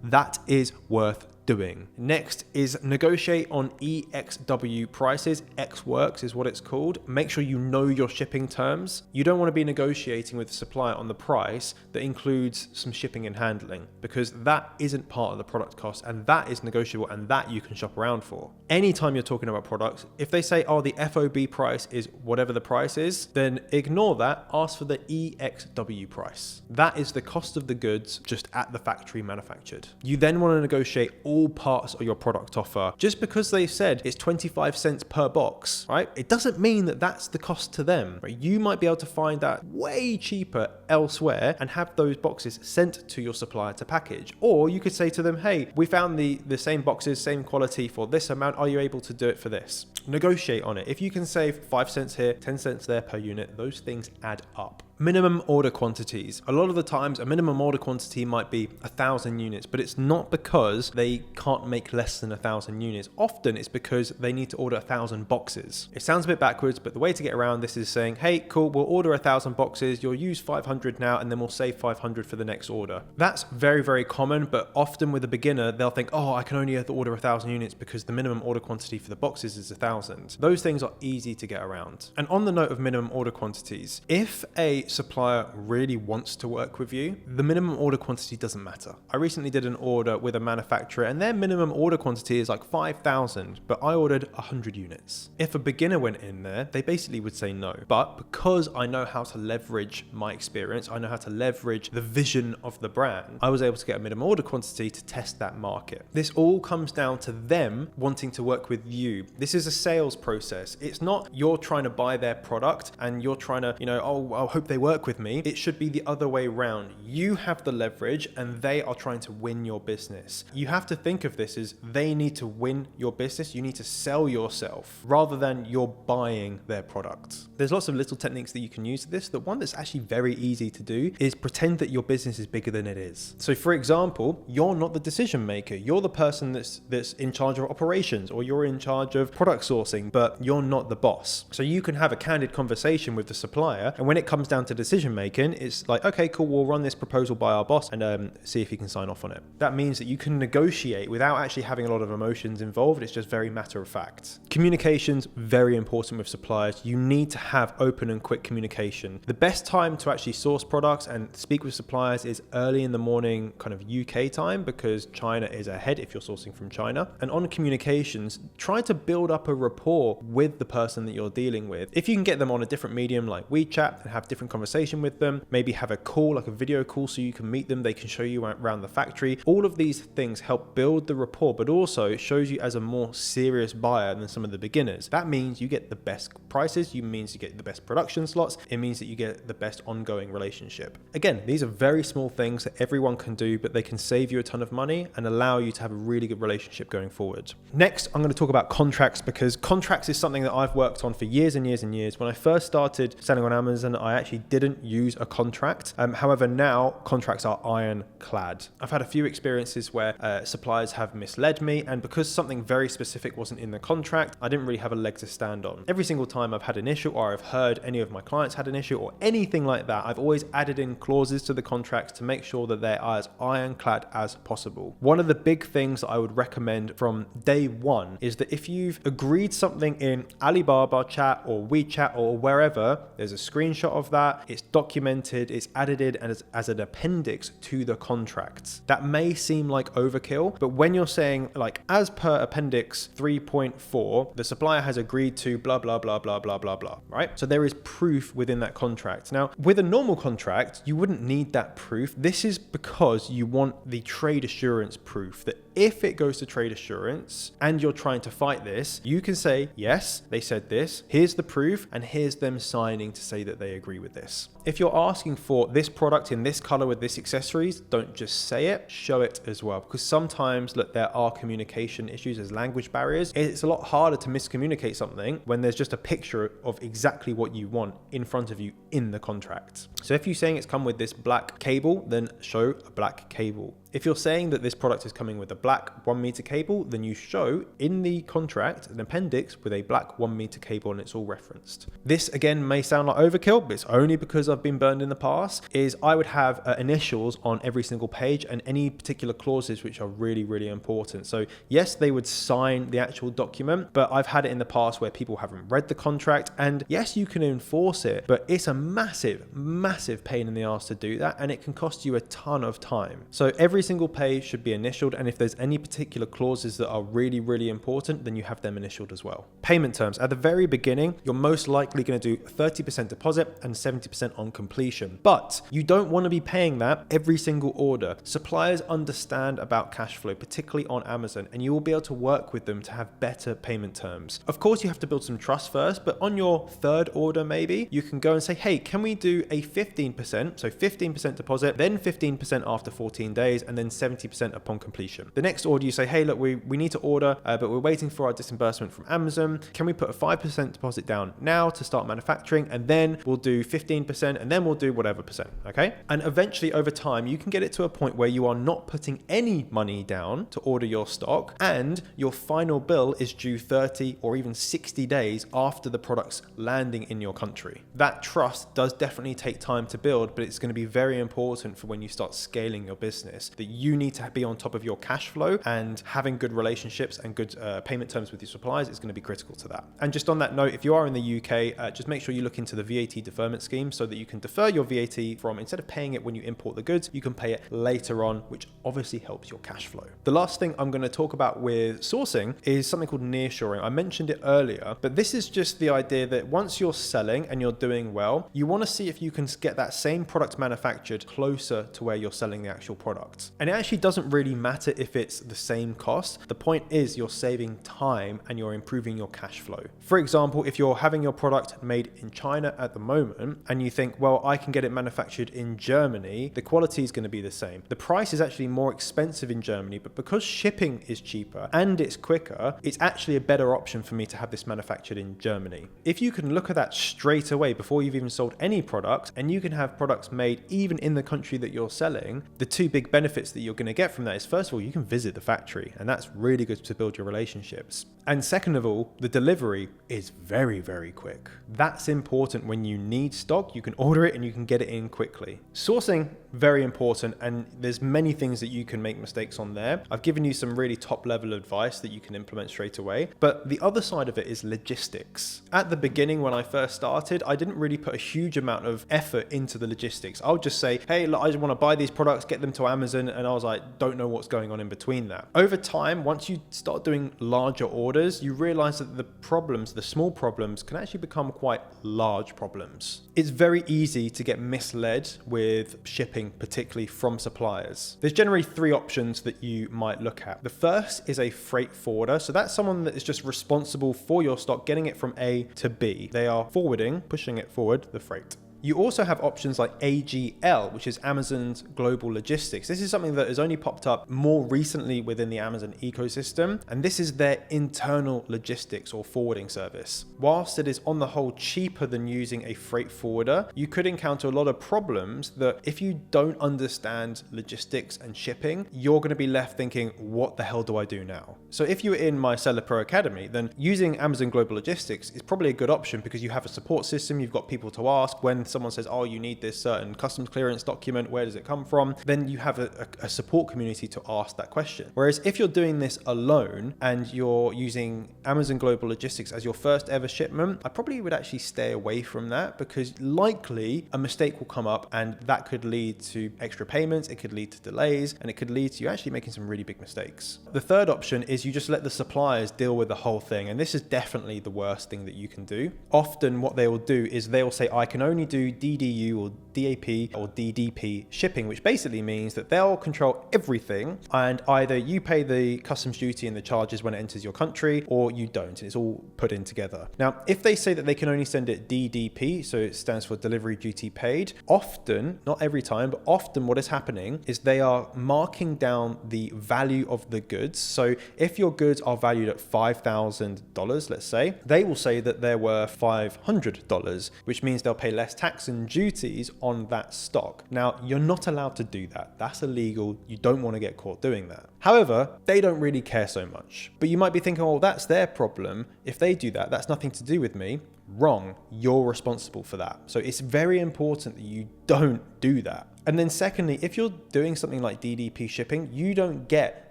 that is worth doing. Next is negotiate on EXW prices. X works is what it's called. Make sure you know your shipping terms. You don't want to be negotiating with the supplier on the price that includes some shipping and handling, because that isn't part of the product cost, and that is negotiable, and that you can shop around for. Anytime you're talking about products, if they say, oh, the FOB price is whatever the price is, then ignore that. Ask for the EXW price. That is the cost of the goods just at the factory manufactured. You then want to negotiate all parts of your product offer. Just because they said it's 25 cents per box, right? It doesn't mean that that's the cost to them, right? You might be able to find that way cheaper elsewhere and have those boxes sent to your supplier to package. Or you could say to them, hey, we found the same boxes, same quality for this amount. Are you able to do it for this? Negotiate on it. If you can save 5 cents here, 10 cents there per unit, those things add up. Minimum order quantities. A lot of the times a minimum order quantity might be 1,000 units, but it's not because they can't make less than 1,000 units. Often it's because they need to order 1,000 boxes. It sounds a bit backwards, but the way to get around this is saying, hey, cool, we'll order 1,000 boxes, you'll use 500 now, and then we'll save 500 for the next order. That's very, very common, but often with a beginner, they'll think, oh, I can only order 1,000 units because the minimum order quantity for the boxes is 1,000. Those things are easy to get around. And on the note of minimum order quantities, if a supplier really wants to work with you, the minimum order quantity doesn't matter. I recently did an order with a manufacturer and their minimum order quantity is like 5,000, but I ordered 100 units. If a beginner went in there, they basically would say no. But because I know how to leverage my experience, I know how to leverage the vision of the brand, I was able to get a minimum order quantity to test that market. This all comes down to them wanting to work with you. This is a sales process. It's not you're trying to buy their product and you're trying to, oh, I hope they work with me. It should be the other way around. You have the leverage and they are trying to win your business. You have to think of this as they need to win your business. You need to sell yourself rather than you're buying their product. There's lots of little techniques that you can use to this. The one that's actually very easy to do is pretend that your business is bigger than it is. So for example, you're not the decision maker. You're the person that's in charge of operations, or you're in charge of product sourcing, but you're not the boss. So you can have a candid conversation with the supplier, and when it comes down to decision making, it's like, okay, cool, we'll run this proposal by our boss and see if he can sign off on it. That means that you can negotiate without actually having a lot of emotions involved. It's just very matter of fact. Communication's very important with suppliers. You need to have open and quick communication. The best time to actually source products and speak with suppliers is early in the morning, kind of UK time, because China is ahead if you're sourcing from China. And on communications, try to build up a rapport with the person that you're dealing with. If you can get them on a different medium like WeChat and have different conversation with them, maybe have a call, like a video call, so you can meet them, they can show you around the factory. All of these things help build the rapport, but also it shows you as a more serious buyer than some of the beginners. That means you get the best prices, it means you get the best production slots, it means that you get the best ongoing relationship. Again, these are very small things that everyone can do, but they can save you a ton of money and allow you to have a really good relationship going forward. Next, I'm going to talk about contracts, because contracts is something that I've worked on for years and years and years. When I first started selling on Amazon, I actually didn't use a contract. However, now contracts are ironclad. I've had a few experiences where suppliers have misled me, and because something very specific wasn't in the contract, I didn't really have a leg to stand on. Every single time I've had an issue, or I've heard any of my clients had an issue or anything like that, I've always added in clauses to the contracts to make sure that they are as ironclad as possible. One of the big things that I would recommend from day one is that if you've agreed something in Alibaba chat or WeChat or wherever, there's a screenshot of that, it's documented, it's added in as an appendix to the contracts. That may seem like overkill, but when you're saying like, as per appendix 3.4, the supplier has agreed to blah, blah, blah, blah, blah, blah, blah, right? So there is proof within that contract. Now, with a normal contract, you wouldn't need that proof. This is because you want the trade assurance proof that if it goes to trade assurance and you're trying to fight this, you can say, yes, they said this, here's the proof, and here's them signing to say that they agree with this. If you're asking for this product in this color with this accessories, don't just say it, show it as well. Because sometimes, look, there are communication issues, there's language barriers. It's a lot harder to miscommunicate something when there's just a picture of exactly what you want in front of you in the contract. So if you're saying it's come with this black cable, then show a black cable. If you're saying that this product is coming with a black 1 meter cable, then you show in the contract an appendix with a black 1 meter cable, and it's all referenced. This again may sound like overkill, but it's only because I've been burned in the past. Is I would have initials on every single page and any particular clauses which are really, really important. So yes, they would sign the actual document, but I've had it in the past where people haven't read the contract, and yes, you can enforce it, but it's a massive, massive pain in the ass to do that, and it can cost you a ton of time. So every single page should be initialed, and if there's any particular clauses that are really, really important, then you have them initialed as well. Payment terms. At the very beginning, you're most likely going to do 30% deposit and 70% on completion, but you don't want to be paying that every single order. Suppliers understand about cash flow, particularly on Amazon, and you will be able to work with them to have better payment terms. Of course, you have to build some trust first, but on your third order, maybe you can go and say, hey, can we do a 15%, so 15% deposit, then 15% after 14 days, and then 70% upon completion. The next order, you say, hey, look, we need to order, but we're waiting for our disbursement from Amazon. Can we put a 5% deposit down now to start manufacturing? And then we'll do 15%, and then we'll do whatever percent, okay? And eventually, over time, you can get it to a point where you are not putting any money down to order your stock, and your final bill is due 30 or even 60 days after the product's landing in your country. That trust does definitely take time to build, but it's going to be very important for when you start scaling your business, that that you need to be on top of your cash flow, and having good relationships and good payment terms with your suppliers is going to be critical to that. And just on that note, if you are in the UK, just make sure you look into the VAT deferment scheme so that you can defer your VAT from, instead of paying it when you import the goods, you can pay it later on, which obviously helps your cash flow. The last thing I'm going to talk about with sourcing is something called nearshoring. I mentioned it earlier, but this is just the idea that once you're selling and you're doing well, you want to see if you can get that same product manufactured closer to where you're selling the actual product. And it actually doesn't really matter if it's the same cost. The point is you're saving time and you're improving your cash flow. For example, if you're having your product made in China at the moment and you think, well, I can get it manufactured in Germany, the quality is going to be the same. The price is actually more expensive in Germany, but because shipping is cheaper and it's quicker, it's actually a better option for me to have this manufactured in Germany. If you can look at that straight away before you've even sold any product, and you can have products made even in the country that you're selling, the two big benefits that you're going to get from that is, first of all, you can visit the factory, and that's really good to build your relationships. And second of all, the delivery is very, very quick. That's important. When you need stock, you can order it and you can get it in quickly. Sourcing, very important, and there's many things that you can make mistakes on there. I've given you some really top level advice that you can implement straight away, but the other side of it is logistics. At the beginning, when I first started, I didn't really put a huge amount of effort into the logistics. I would just say, hey, look, I just want to buy these products, get them to Amazon, and I was like, don't know what's going on in between that. Over time, once you start doing larger orders, you realize that the problems, the small problems, can actually become quite large problems. It's very easy to get misled with shipping, particularly from suppliers. There's generally three options that you might look at. The first is a freight forwarder. So that's someone that is just responsible for your stock, getting it from A to B. They are forwarding, pushing it forward, the freight. You also have options like AGL, which is Amazon's Global Logistics. This is something that has only popped up more recently within the Amazon ecosystem, and this is their internal logistics or forwarding service. Whilst it is on the whole cheaper than using a freight forwarder, you could encounter a lot of problems that if you don't understand logistics and shipping, you're going to be left thinking, what the hell do I do now? So if you're in my Seller Pro Academy, then using Amazon Global Logistics is probably a good option because you have a support system, you've got people to ask when someone says, oh, you need this certain customs clearance document, where does it come from? Then you have a support community to ask that question. Whereas if you're doing this alone and you're using Amazon Global Logistics as your first ever shipment, I probably would actually stay away from that because likely a mistake will come up and that could lead to extra payments, it could lead to delays, and it could lead to you actually making some really big mistakes. The third option is you just let the suppliers deal with the whole thing, and this is definitely the worst thing that you can do. Often what they will do is they will say, I can only do DDU or DAP or DDP shipping, which basically means that they'll control everything, and either you pay the customs duty and the charges when it enters your country, or you don't, and it's all put in together. Now, if they say that they can only send it DDP, so it stands for delivery duty paid, often, not every time, but often what is happening is they are marking down the value of the goods. So if your goods are valued at $5,000, let's say, they will say that they're worth $500, which means they'll pay less tax and duties on that stock. Now, you're not allowed to do that. That's illegal. You don't want to get caught doing that. However, they don't really care so much. But you might be thinking, oh, that's their problem. If they do that, that's nothing to do with me. Wrong. You're responsible for that. So it's very important that you don't do that. And then secondly, if you're doing something like DDP shipping, you don't get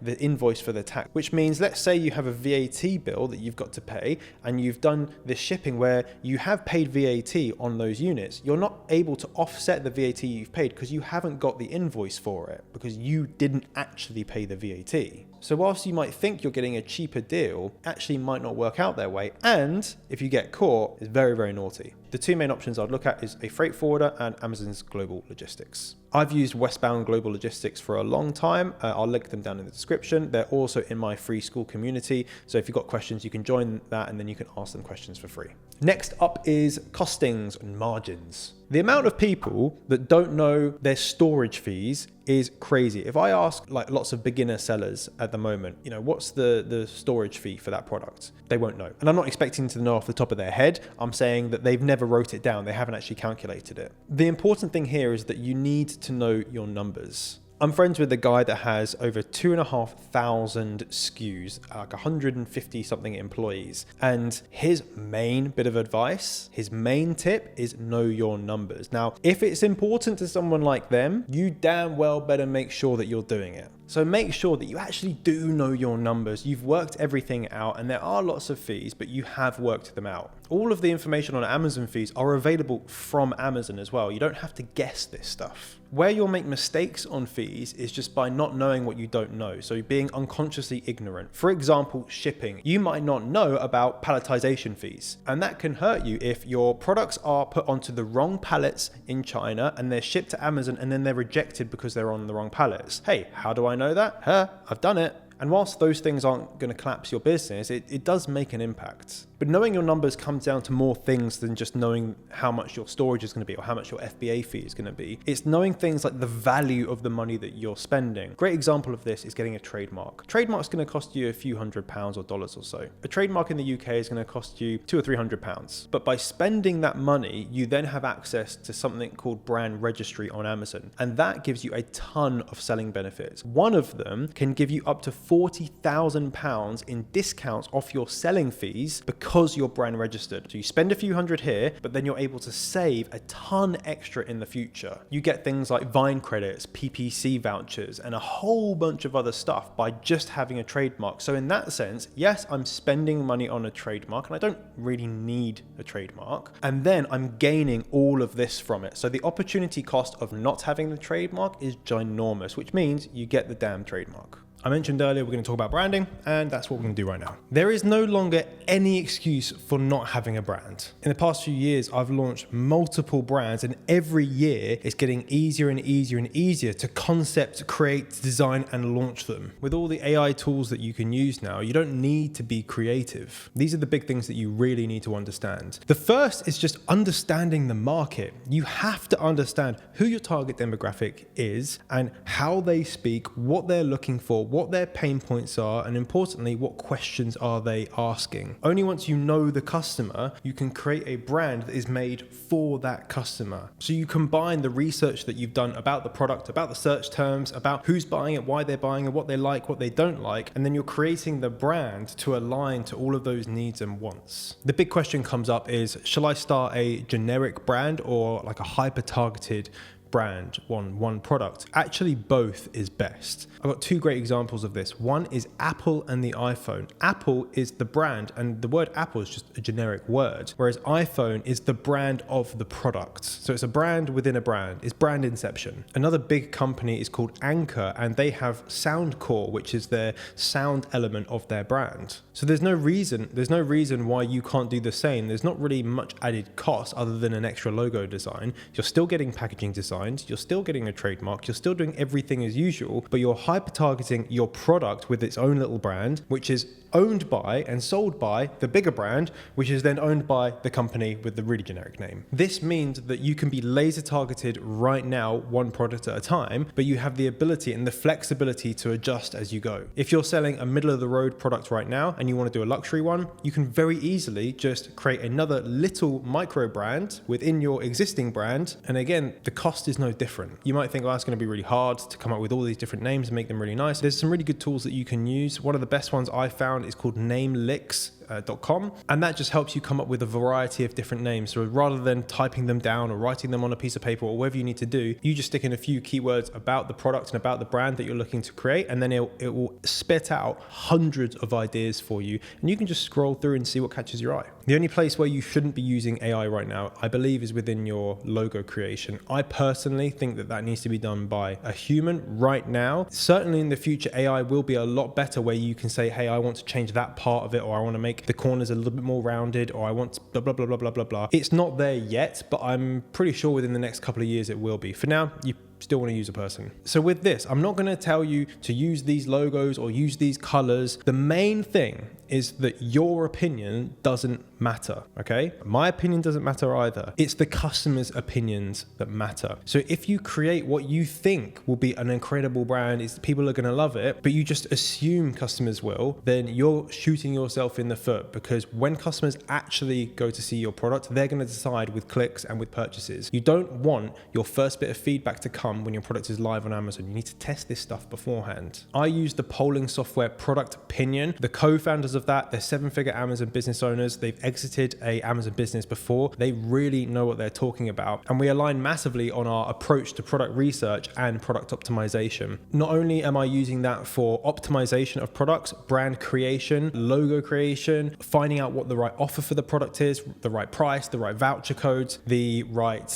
the invoice for the tax, which means let's say you have a VAT bill that you've got to pay and you've done this shipping where you have paid VAT on those units. You're not able to offset the VAT you've paid because you haven't got the invoice for it because you didn't actually pay the VAT. So whilst you might think you're getting a cheaper deal, actually might not work out their way. And if you get caught, it's very, very naughty. The two main options I'd look at is a freight forwarder and Amazon's Global Logistics. I've used Westbound Global Logistics for a long time. I'll link them down in the description. They're also in my free school community. So if you've got questions, you can join that and then you can ask them questions for free. Next up is costings and margins. The amount of people that don't know their storage fees is crazy. If I ask like lots of beginner sellers at the moment, you know, what's the storage fee for that product? They won't know. And I'm not expecting to know off the top of their head. I'm saying that they've never wrote it down. They haven't actually calculated it. The important thing here is that you need to know your numbers. I'm friends with a guy that has over 2,500 SKUs, like 150 something employees. And his main bit of advice, his main tip is know your numbers. Now, if it's important to someone like them, you damn well better make sure that you're doing it. So make sure that you actually do know your numbers. You've worked everything out, and there are lots of fees, but you have worked them out. All of the information on Amazon fees are available from Amazon as well. You don't have to guess this stuff. Where you'll make mistakes on fees is just by not knowing what you don't know. So being unconsciously ignorant. For example, shipping. You might not know about palletization fees, and that can hurt you if your products are put onto the wrong pallets in China and they're shipped to Amazon and then they're rejected because they're on the wrong pallets. Hey, how do I know that? I've done it. And whilst those things aren't going to collapse your business, it does make an impact. But knowing your numbers comes down to more things than just knowing how much your storage is going to be or how much your FBA fee is going to be. It's knowing things like the value of the money that you're spending. Great example of this is getting a trademark. Trademark's going to cost you a few £100s or dollars or so. A trademark in the UK is going to cost you £200 or £300. But by spending that money, you then have access to something called brand registry on Amazon. And that gives you a ton of selling benefits. One of them can give you up to £40,000 in discounts off your selling fees because you're brand registered. So you spend a few hundred here, but then you're able to save a ton extra in the future. You get things like Vine credits, PPC vouchers, and a whole bunch of other stuff by just having a trademark. So in that sense, yes, I'm spending money on a trademark and I don't really need a trademark. And then I'm gaining all of this from it. So the opportunity cost of not having the trademark is ginormous, which means you get the damn trademark. I mentioned earlier we're going to talk about branding, and that's what we're going to do right now. There is no longer any excuse for not having a brand. In the past few years, I've launched multiple brands, and every year it's getting easier and easier and easier to concept, create, design, and launch them. With all the AI tools that you can use now, you don't need to be creative. These are the big things that you really need to understand. The first is just understanding the market. You have to understand who your target demographic is and how they speak, what they're looking for, what their pain points are, and importantly, what questions are they asking. Only once you know the customer, you can create a brand that is made for that customer. So you combine the research that you've done about the product, about the search terms, about who's buying it, why they're buying it, what they like, what they don't like, and then you're creating the brand to align to all of those needs and wants. The big question comes up is, shall I start a generic brand or like a hyper-targeted brand on one product? Actually, both is best. I've got two great examples of this. One is Apple and the iPhone. Apple is the brand, and the word Apple is just a generic word, whereas iPhone is the brand of the product. So it's a brand within a brand. It's brand inception. Another big company is called Anchor, and they have Soundcore, which is their sound element of their brand. So there's no reason why you can't do the same. There's not really much added cost other than an extra logo design. You're still getting packaging designs, you're still getting a trademark, you're still doing everything as usual, but you're hyper-targeting your product with its own little brand, which is owned by and sold by the bigger brand, which is then owned by the company with the really generic name. This means that you can be laser targeted right now, one product at a time, but you have the ability and the flexibility to adjust as you go. If you're selling a middle of the road product right now and you want to do a luxury one, you can very easily just create another little micro brand within your existing brand. And again, the cost is no different. You might think, oh, it's going to be really hard to come up with all these different names and make them really nice. There's some really good tools that you can use. One of the best ones I found is called namelicks.com, and that just helps you come up with a variety of different names. So rather than typing them down or writing them on a piece of paper or whatever you need to do, you just stick in a few keywords about the product and about the brand that you're looking to create, and then it will spit out hundreds of ideas for you, and you can just scroll through and see what catches your eye. The only place where you shouldn't be using AI right now, I believe, is within your logo creation. I personally think that needs to be done by a human right now. Certainly in the future, AI will be a lot better where you can say, hey, I want to change that part of it, or I want to make the corners a little bit more rounded, or I want blah, blah, blah, blah, blah, blah, blah. It's not there yet, but I'm pretty sure within the next couple of years it will be. For now, you still want to use a person. So with this, I'm not going to tell you to use these logos or use these colors. The main thing is that your opinion doesn't matter, okay? My opinion doesn't matter either. It's the customer's opinions that matter. So if you create what you think will be an incredible brand, people are going to love it, but you just assume customers will, then you're shooting yourself in the foot, because when customers actually go to see your product, they're going to decide with clicks and with purchases. You don't want your first bit of feedback to come come when your product is live on Amazon. You need to test this stuff beforehand. I use the polling software Product Opinion. The co-founders of that, they're 7-figure Amazon business owners. They've exited a Amazon business before. They really know what they're talking about. And we align massively on our approach to product research and product optimization. Not only am I using that for optimization of products, brand creation, logo creation, finding out what the right offer for the product is, the right price, the right voucher codes, the right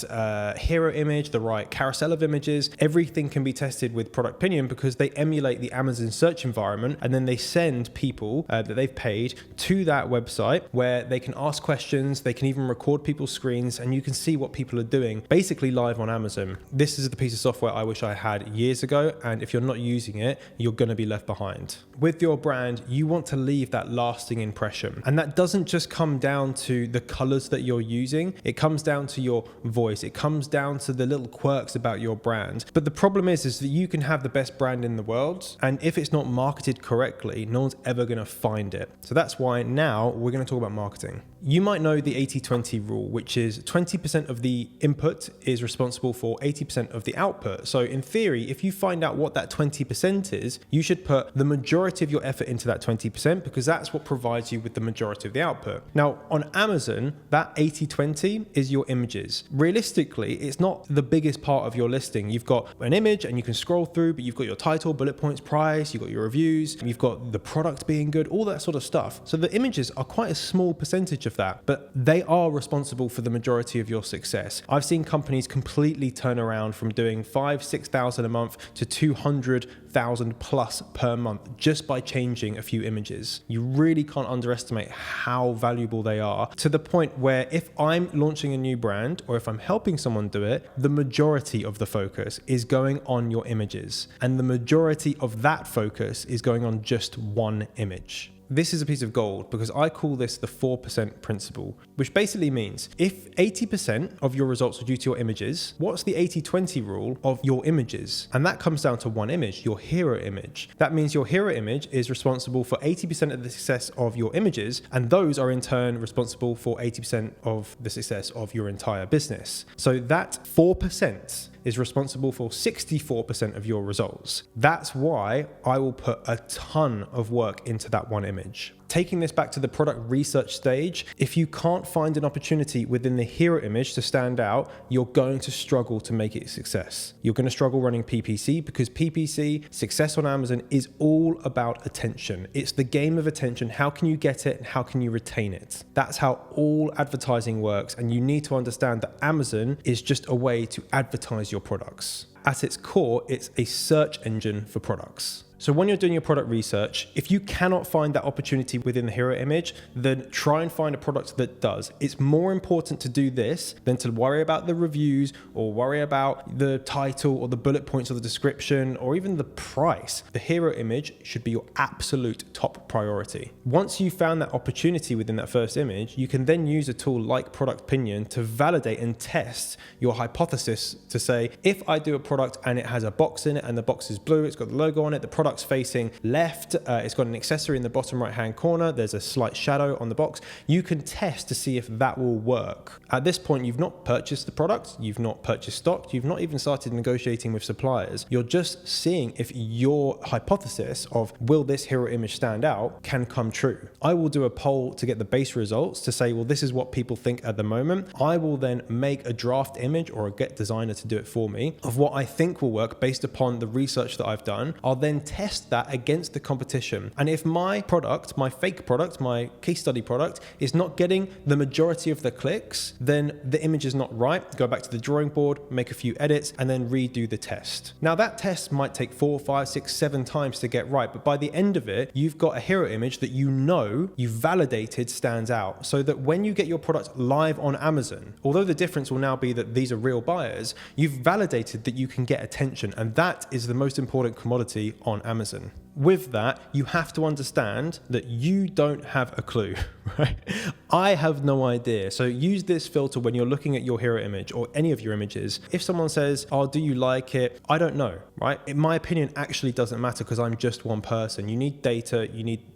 hero image, the right carousel of images. Everything can be tested with Product Opinion because they emulate the Amazon search environment, and then they send people that they've paid to that website where they can ask questions, they can even record people's screens, and you can see what people are doing basically live on Amazon. This is the piece of software I wish I had years ago, and if you're not using it, you're going to be left behind. With your brand, you want to leave that lasting impression, and that doesn't just come down to the colors that you're using. It comes down to your voice. It comes down to the little quirks about your brand. But the problem is that you can have the best brand in the world, and if it's not marketed correctly, no one's ever going to find it. So that's why now we're going to talk about marketing. You might know the 80-20 rule, which is 20% of the input is responsible for 80% of the output. So in theory, if you find out what that 20% is, you should put the majority of your effort into that 20% because that's what provides you with the majority of the output. Now, on Amazon, that 80-20 is your images. Realistically, it's not the biggest part of your listing. You've got an image and you can scroll through, but you've got your title, bullet points, price, you've got your reviews, you've got the product being good, all that sort of stuff. So the images are quite a small percentage of that, but they are responsible for the majority of your success. I've seen companies completely turn around from doing 5,000-6,000 a month to 200,000 plus per month just by changing a few images. You really can't underestimate how valuable they are, to the point where if I'm launching a new brand or if I'm helping someone do it, the majority of the focus is going on your images, and the majority of that focus is going on just one image. This is a piece of gold because I call this the 4% principle, which basically means if 80% of your results are due to your images, what's the 80-20 rule of your images? And that comes down to one image, your hero image. That means your hero image is responsible for 80% of the success of your images, and those are in turn responsible for 80% of the success of your entire business. So that 4% is responsible for 64% of your results. That's why I will put a ton of work into that one image. Taking this back to the product research stage, if you can't find an opportunity within the hero image to stand out, you're going to struggle to make it a success. You're going to struggle running PPC because PPC, success on Amazon, is all about attention. It's the game of attention. How can you get it and how can you retain it? That's how all advertising works, and you need to understand that Amazon is just a way to advertise your products. At its core, it's a search engine for products. So when you're doing your product research, if you cannot find that opportunity within the hero image, then try and find a product that does. It's more important to do this than to worry about the reviews or worry about the title or the bullet points or the description or even the price. The hero image should be your absolute top priority. Once you've found that opportunity within that first image, you can then use a tool like Product Opinion to validate and test your hypothesis to say, if I do a product and it has a box in it and the box is blue, it's got the logo on it, the product's facing left, it's got an accessory in the bottom right hand corner, there's a slight shadow on the box, you can test to see if that will work. At this point, you've not purchased the product, you've not purchased stock, you've not even started negotiating with suppliers. You're just seeing if your hypothesis of will this hero image stand out can come true. I will do a poll to get the base results to say, well, this is what people think at the moment. I will then make a draft image or get designer to do it for me of what I think will work based upon the research that I've done. I'll then test that against the competition. And if my product, my fake product, my case study product is not getting the majority of the clicks, then the image is not right. Go back to the drawing board, make a few edits, and then redo the test. Now that test might take 4, 5, 6, 7 times to get right, but by the end of it, you've got a hero image that you know you've validated stands out, so that when you get your product live on Amazon, although the difference will now be that these are real buyers, you've validated that you can get attention, and that is the most important commodity on Amazon. With that, you have to understand that you don't have a clue, right? I have no idea. So use this filter when you're looking at your hero image or any of your images. If someone says, oh, do you like it? I don't know, right? In my opinion, actually doesn't matter because I'm just one person. You need data.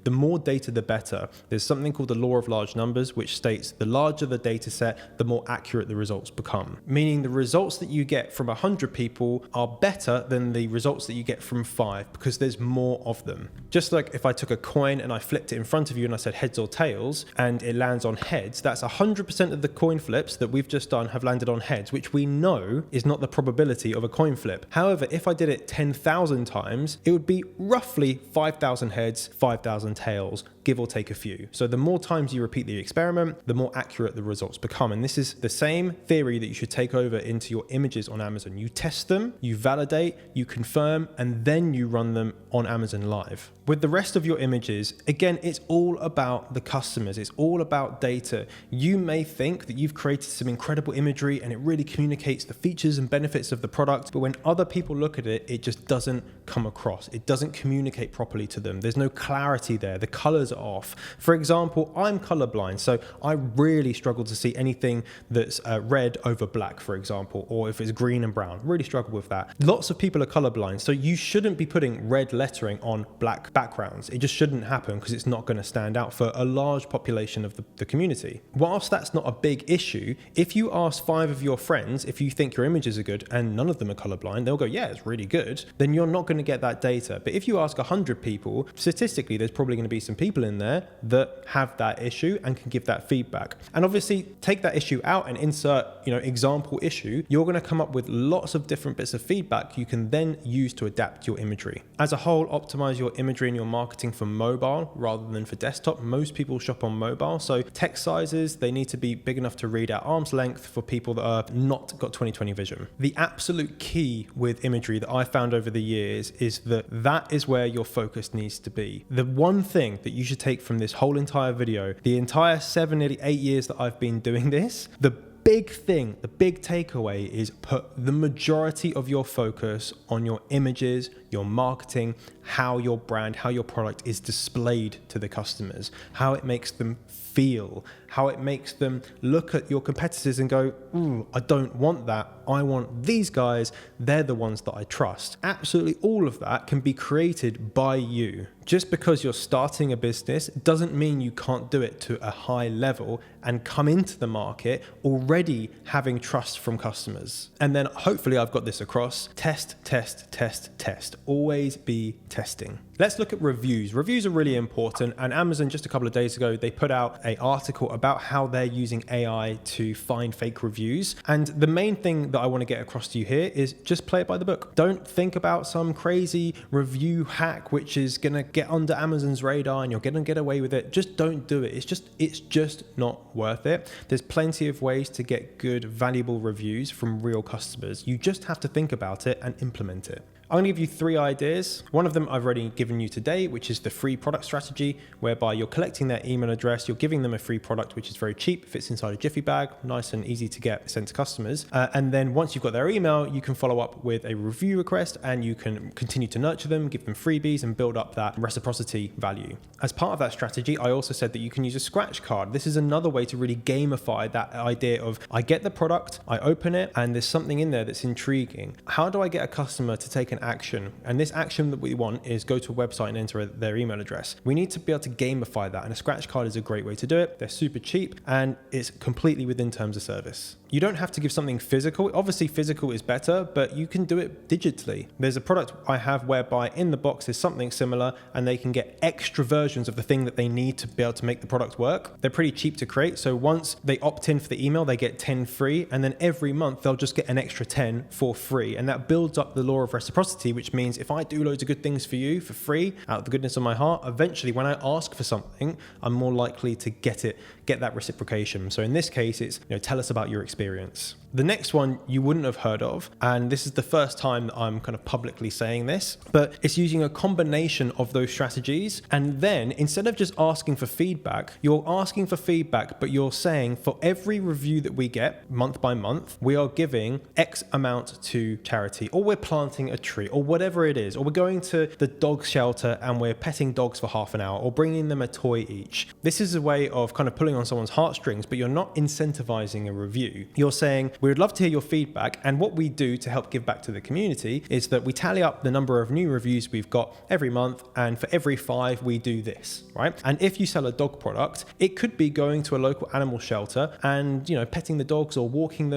The more data, the better. There's something called the law of large numbers, which states the larger the data set, the more accurate the results become. Meaning the results that you get from 100 people are better than the results that you get from 5 because there's more of them. Just like if I took a coin and I flipped it in front of you and I said heads or tails and it lands on heads, that's 100% of the coin flips that we've just done have landed on heads, which we know is not the probability of a coin flip. However, if I did it 10,000 times, it would be roughly 5,000 heads, 5,000 tails, give or take a few. So the more times you repeat the experiment, the more accurate the results become. And this is the same theory that you should take over into your images on Amazon. You test them, you validate, you confirm, and then you run them on Amazon Live. With the rest of your images, again, it's all about the customers. It's all about data. You may think that you've created some incredible imagery and it really communicates the features and benefits of the product, but when other people look at it, it just doesn't come across. It doesn't communicate properly to them. There's no clarity there. The colors are off. For example, I'm colorblind, so I really struggle to see anything that's red over black, for example, or if it's green and brown. Really struggle with that. Lots of people are colorblind, so you shouldn't be putting red lettering on black backgrounds. It just shouldn't happen because it's not going to stand out for a large population of the community. Whilst that's not a big issue, if you ask 5 of your friends if you think your images are good and none of them are colorblind, they'll go, yeah, it's really good, then you're not going to get that data. But if you ask 100 people, statistically, there's probably going to be some people in there that have that issue and can give that feedback. And obviously take that issue out and insert, example issue, you're going to come up with lots of different bits of feedback you can then use to adapt your imagery. As a whole, optimize your imagery and your marketing for mobile rather than for desktop. Most people shop on mobile, so text sizes, they need to be big enough to read at arm's length for people that are not got 20/20 vision. The absolute key with imagery that I found over the years is that is where your focus needs to be. The one thing that you should take from this whole entire video, the entire 7, nearly 8 years that I've been doing this, the big thing, the big takeaway is put the majority of your focus on your images, your marketing, how your brand, how your product is displayed to the customers, how it makes them feel, how it makes them look at your competitors and go, ooh, I don't want that. I want these guys. They're the ones that I trust. Absolutely all of that can be created by you. Just because you're starting a business doesn't mean you can't do it to a high level and come into the market already having trust from customers. And then hopefully I've got this across. Test, test, test, test. Always be testing. Let's look at reviews. Reviews are really important, and Amazon just a couple of days ago, they put out an article about how they're using AI to find fake reviews. And the main thing that I want to get across to you here is just play it by the book. Don't think about some crazy review hack which is going to get under Amazon's radar and you're going to get away with it. Just don't do it. It's just not worth it. There's plenty of ways to get good, valuable reviews from real customers. You just have to think about it and implement it. I'm going to give you 3 ideas. One of them I've already given you today, which is the free product strategy, whereby you're collecting their email address, you're giving them a free product, which is very cheap, fits inside a Jiffy bag, nice and easy to get sent to customers. And then once you've got their email, you can follow up with a review request and you can continue to nurture them, give them freebies and build up that reciprocity value. As part of that strategy, I also said that you can use a scratch card. This is another way to really gamify that idea of I get the product, I open it, and there's something in there that's intriguing. How do I get a customer to take an action? And this action that we want is go to a website and enter their email address. We need to be able to gamify that, and a scratch card is a great way to do it. They're super cheap and it's completely within terms of service. You don't have to give something physical. Obviously physical is better, but you can do it digitally. There's a product I have whereby in the box is something similar and they can get extra versions of the thing that they need to be able to make the product work. They're pretty cheap to create. So once they opt in for the email, they get 10 free, and then every month they'll just get an extra 10 for free. And that builds up the law of reciprocity, which means if I do loads of good things for you for free out of the goodness of my heart, eventually when I ask for something, I'm more likely to get that reciprocation. So in this case, it's, tell us about your experience. experience. The next one you wouldn't have heard of, and this is the first time that I'm kind of publicly saying this, but it's using a combination of those strategies. And then instead of just asking for feedback, you're asking for feedback, but you're saying for every review that we get month by month, we are giving X amount to charity, or we're planting a tree, or whatever it is, or we're going to the dog shelter and we're petting dogs for half an hour, or bringing them a toy each. This is a way of kind of pulling on someone's heartstrings, but you're not incentivizing a review. You're saying, we would love to hear your feedback, and what we do to help give back to the community is that we tally up the number of new reviews we've got every month, and for every 5 we do this, right? And if you sell a dog product, it could be going to a local animal shelter and, you know, petting the dogs or walking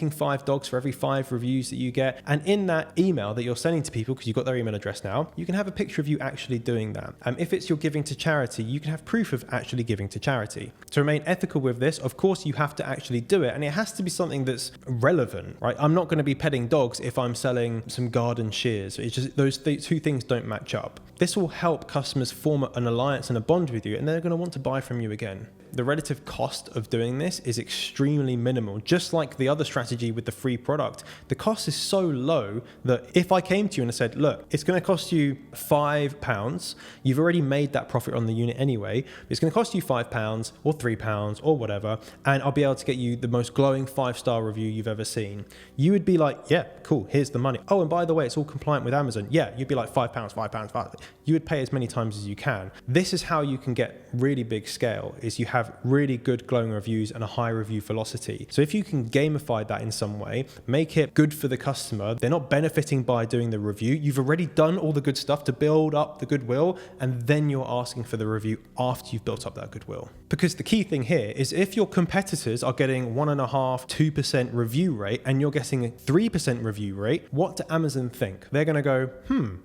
5 dogs for every 5 reviews that you get. And in that email that you're sending to people, because you've got their email address now, you can have a picture of you actually doing that. If it's you're giving to charity, you can have proof of actually giving to charity. To remain ethical with this, of course, you have to actually do it, and it has to be something that's relevant, right? I'm not going to be petting dogs if I'm selling some garden shears. It's just those two things don't match up. This will help customers form an alliance and a bond with you, and they're going to want to buy from you again. The relative cost of doing this is extremely minimal. Just like the other strategy with the free product, the cost is so low that if I came to you and I said, look, it's going to cost you £5, you've already made that profit on the unit anyway, it's going to cost you £5 or £3 or whatever, and I'll be able to get you the most glowing 5-star review you've ever seen. You would be like, yeah, cool, here's the money. Oh, and by the way, it's all compliant with Amazon. Yeah, you'd be like £5, £5. You would pay as many times as you can. This is how you can get really big scale, is you have really good glowing reviews and a high review velocity. So if you can gamify that in some way, make it good for the customer, they're not benefiting by doing the review. You've already done all the good stuff to build up the goodwill, and then you're asking for the review after you've built up that goodwill. Because the key thing here is if your competitors are getting 1.5%, 2% review rate and you're getting a 3% review rate, what do Amazon think? They're going to go,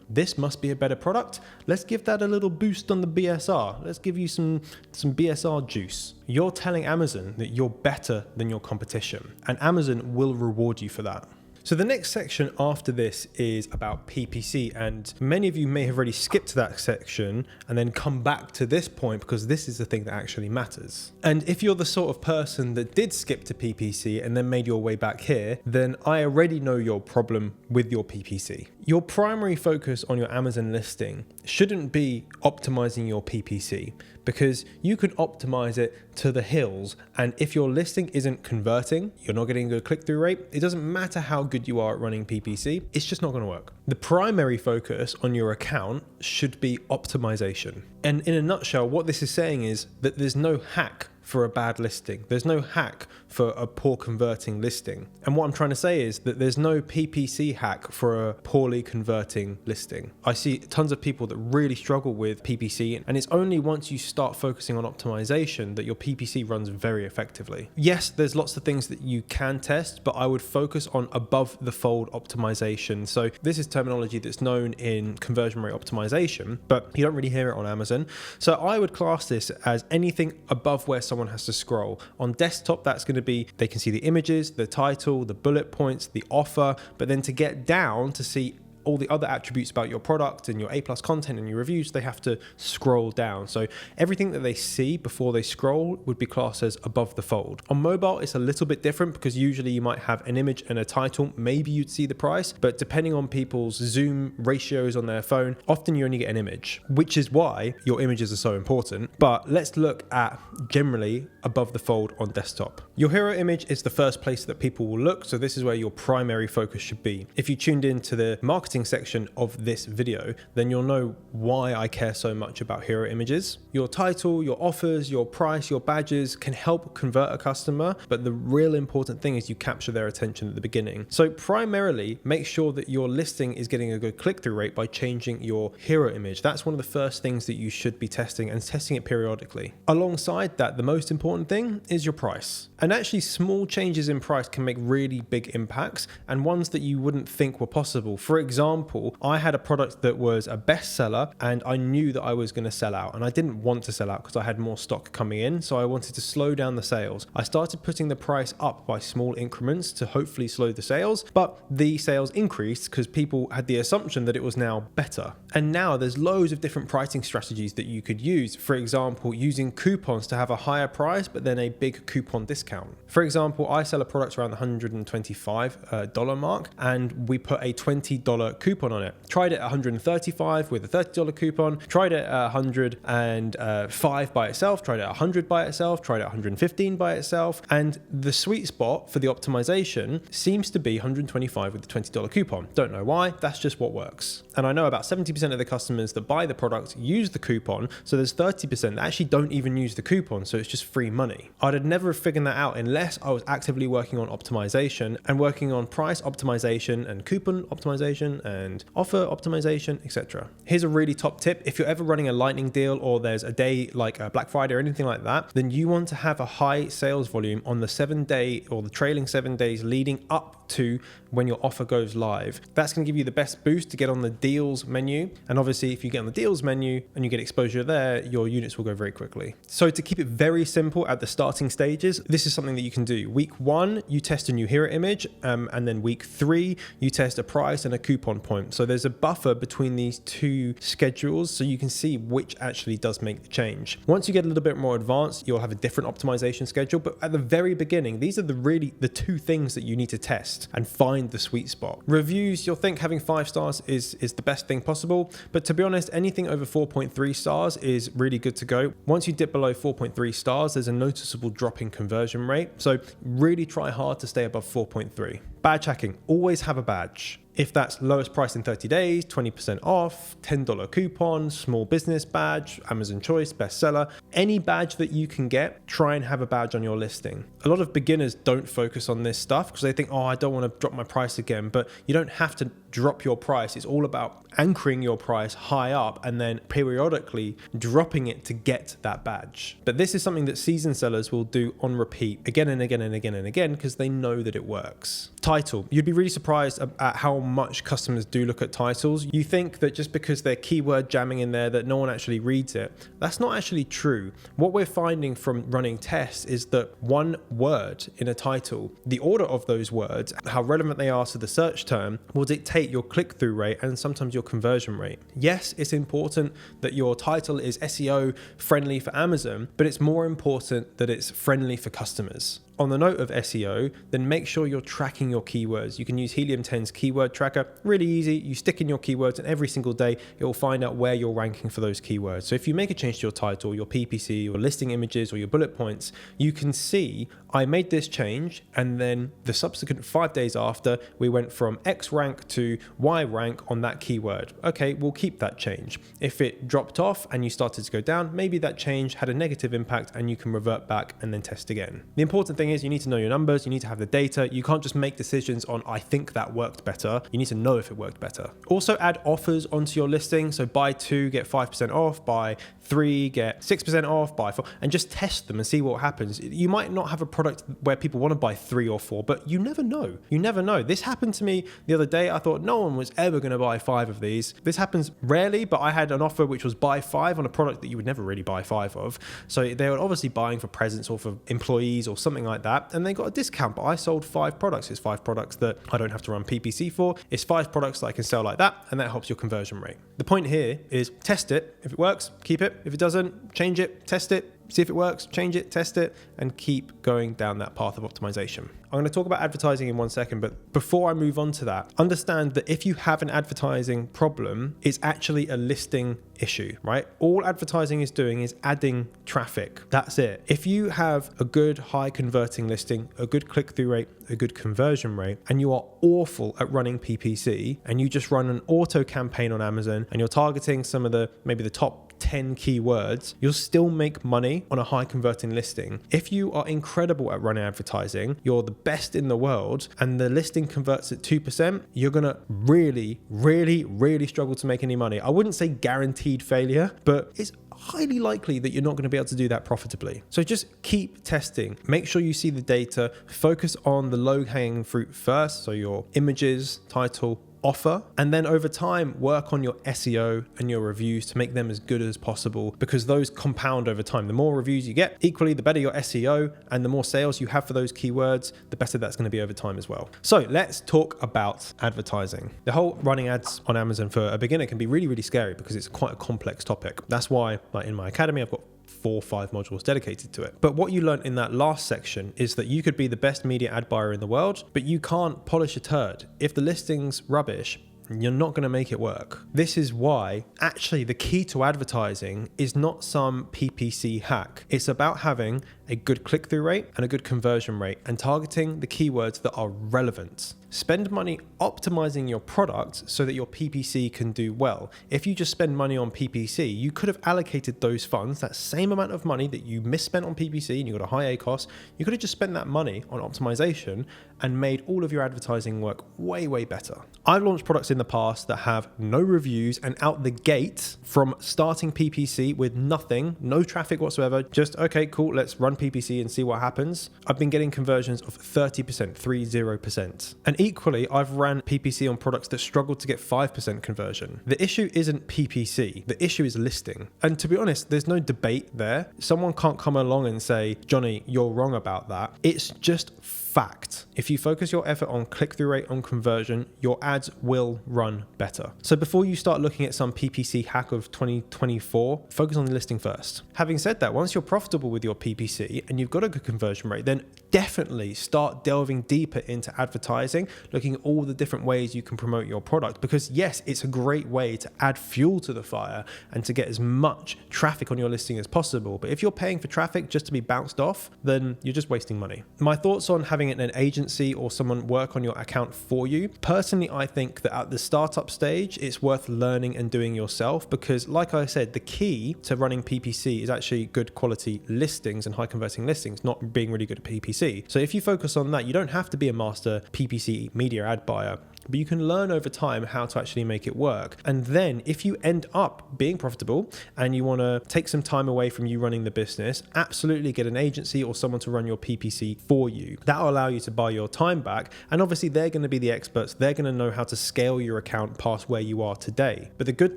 this must be a better product. Let's give that a little boost on the BSR. Let's give you some BSR juice. You're telling Amazon that you're better than your competition, and Amazon will reward you for that. So the next section after this is about PPC, and many of you may have already skipped to that section and then come back to this point because this is the thing that actually matters. And if you're the sort of person that did skip to PPC and then made your way back here, then I already know your problem with your PPC. Your primary focus on your Amazon listing shouldn't be optimizing your PPC, because you can optimize it to the hills, and if your listing isn't converting, you're not getting a good click-through rate, it doesn't matter how good you are at running PPC, it's just not going to work. The primary focus on your account should be optimization. And in a nutshell, what this is saying is that there's no hack for a bad listing. There's no hack for a poor converting listing. And what I'm trying to say is that there's no PPC hack for a poorly converting listing. I see tons of people that really struggle with PPC, and it's only once you start focusing on optimization that your PPC runs very effectively. Yes, there's lots of things that you can test, but I would focus on above the fold optimization. So this is terminology that's known in conversion rate optimization, but you don't really hear it on Amazon. So I would class this as anything above where someone has to scroll. On desktop, that's going to be, they can see the images, the title, the bullet points, the offer, but then to get down to see all the other attributes about your product and your A+ content and your reviews, they have to scroll down. So everything that they see before they scroll would be classed as above the fold. On mobile, it's a little bit different because usually you might have an image and a title. Maybe you'd see the price, but depending on people's zoom ratios on their phone, often you only get an image, which is why your images are so important. But let's look at generally above the fold on desktop. Your hero image is the first place that people will look. So this is where your primary focus should be. If you tuned into the marketing section of this video, then you'll know why I care so much about hero images. Your title, your offers, your price, your badges can help convert a customer, but the real important thing is you capture their attention at the beginning. So primarily, make sure that your listing is getting a good click-through rate by changing your hero image. That's one of the first things that you should be testing, and testing it periodically. Alongside that, the most important thing is your price. And actually, small changes in price can make really big impacts, and ones that you wouldn't think were possible. For example, example, I had a product that was a bestseller and I knew that I was going to sell out, and I didn't want to sell out because I had more stock coming in. So I wanted to slow down the sales. I started putting the price up by small increments to hopefully slow the sales, but the sales increased because people had the assumption that it was now better. And now there's loads of different pricing strategies that you could use. For example, using coupons to have a higher price, but then a big coupon discount. For example, I sell a product around the $125 mark, and we put a $20 coupon on it. Tried it at $135 with a $30 coupon, tried it at $105 by itself, tried it at $100 by itself, tried it at $115 by itself, and the sweet spot for the optimization seems to be $125 with the $20 coupon. Don't know why, that's just what works. And I know about 70% of the customers that buy the product use the coupon, so there's 30% that actually don't even use the coupon, so it's just free money. I'd have never figured that out unless I was actively working on optimization and working on price optimization and coupon optimization and offer optimization, etc. Here's a really top tip. If you're ever running a lightning deal or there's a day like a Black Friday or anything like that, then you want to have a high sales volume on the 7-day or the trailing 7 days leading up to when your offer goes live. That's going to give you the best boost to get on the deals menu. And obviously, if you get on the deals menu and you get exposure there, your units will go very quickly. So to keep it very simple at the starting stages, this is something that you can do. Week 1, you test a new hero image, and then week 3, you test a price and a coupon point. So there's a buffer between these two schedules so you can see which actually does make the change. Once you get a little bit more advanced, you'll have a different optimization schedule. But at the very beginning, these are the two things that you need to test and find the sweet spot. Reviews, you'll think having 5 stars is the best thing possible, but to be honest, anything over 4.3 stars is really good to go. Once you dip below 4.3 stars, there's a noticeable drop in conversion rate, so really try hard to stay above 4.3. Badge hacking, always have a badge. If that's lowest price in 30 days, 20% off, $10 coupon, small business badge, Amazon Choice, bestseller, any badge that you can get, try and have a badge on your listing. A lot of beginners don't focus on this stuff because they think, oh, I don't want to drop my price again, but you don't have to drop your price. It's all about anchoring your price high up and then periodically dropping it to get that badge. But this is something that seasoned sellers will do on repeat again and again and again and again because they know that it works. Title. You'd be really surprised at how much customers do look at titles. You think that just because they're keyword jamming in there that no one actually reads it. That's not actually true. What we're finding from running tests is that one word in a title, the order of those words, how relevant they are to the search term, will dictate your click-through rate and sometimes your conversion rate. Yes, it's important that your title is SEO friendly for Amazon, but it's more important that it's friendly for customers. On the note of SEO, then make sure you're tracking your keywords. You can use Helium 10's keyword tracker. Really easy. You stick in your keywords and every single day it will find out where you're ranking for those keywords. So if you make a change to your title, your PPC, your listing images, or your bullet points, you can see I made this change and then the subsequent 5 days after we went from X rank to Y rank on that keyword. Okay, we'll keep that change. If it dropped off and you started to go down, maybe that change had a negative impact and you can revert back and then test again. The important thing is you need to know your numbers, you need to have the data. You can't just make decisions on I think that worked better. You need to know if it worked better. Also add offers onto your listing. So buy 2, get 5% off, buy 3, get 6% off, buy 4, and just test them and see what happens. You might not have a product where people want to buy 3 or 4, but you never know. You never know. This happened to me the other day. I thought no one was ever going to buy 5 of these. This happens rarely, but I had an offer which was buy 5 on a product that you would never really buy 5 of. So they were obviously buying for presents or for employees or something like that, and they got a discount, but I sold 5 products. It's 5 products that I don't have to run PPC for. It's 5 products that I can sell like that, and that helps your conversion rate. The point here is test it. If it works, keep it. If it doesn't, change it, test it, see if it works, change it, test it, and keep going down that path of optimization. I'm going to talk about advertising in 1 second, but before I move on to that, understand that if you have an advertising problem, it's actually a listing issue, right? All advertising is doing is adding traffic. That's it. If you have a good high converting listing, a good click-through rate, a good conversion rate, and you are awful at running PPC, and you just run an auto campaign on Amazon, and you're targeting some of maybe the top 10 keywords, you'll still make money on a high converting listing. If you are incredible at running advertising, you're the best in the world, and the listing converts at 2%, you're gonna really, really, really struggle to make any money. I wouldn't say guaranteed failure, but it's highly likely that you're not going to be able to do that profitably. So just keep testing. Make sure you see the data. Focus on the low-hanging fruit first. So your images, title, offer, and then over time work on your SEO and your reviews to make them as good as possible, because those compound over time. The more reviews you get, equally the better your SEO, and the more sales you have for those keywords, the better that's going to be over time as well. So let's talk about advertising. The whole running ads on Amazon for a beginner can be really, really scary because it's quite a complex topic. That's why, like in my academy, I've got 4 or 5 modules dedicated to it. But what you learned in that last section is that you could be the best media ad buyer in the world, but you can't polish a turd. If the listing's rubbish, you're not going to make it work. This is why actually the key to advertising is not some PPC hack. It's about having a good click-through rate and a good conversion rate and targeting the keywords that are relevant. Spend money optimizing your product so that your PPC can do well. If you just spend money on PPC, you could have allocated those funds, that same amount of money that you misspent on PPC and you got a high ACoS, you could have just spent that money on optimization and made all of your advertising work way, way better. I've launched products in the past that have no reviews, and out the gate from starting PPC with nothing, no traffic whatsoever, just okay, cool, let's run PPC and see what happens. I've been getting conversions of 30%, 30%. And equally, I've ran PPC on products that struggled to get 5% conversion. The issue isn't PPC, the issue is listing. And to be honest, there's no debate there. Someone can't come along and say, Jonny, you're wrong about that. It's just fact. If you focus your effort on click-through rate, on conversion, your ads will run better. So before you start looking at some PPC hack of 2024, focus on the listing first. Having said that, once you're profitable with your PPC and you've got a good conversion rate, then definitely start delving deeper into advertising, looking at all the different ways you can promote your product, because yes, it's a great way to add fuel to the fire and to get as much traffic on your listing as possible. But if you're paying for traffic just to be bounced off, then you're just wasting money. My thoughts on having an agency or someone work on your account for you. Personally, I think that at the startup stage, it's worth learning and doing yourself, because like I said, the key to running PPC is actually good quality listings and high converting listings, not being really good at PPC. So if you focus on that, you don't have to be a master PPC media ad buyer, but you can learn over time how to actually make it work. And then if you end up being profitable and you want to take some time away from you running the business, absolutely get an agency or someone to run your PPC for you. That'll allow you to buy your time back. And obviously they're going to be the experts. They're going to know how to scale your account past where you are today. But the good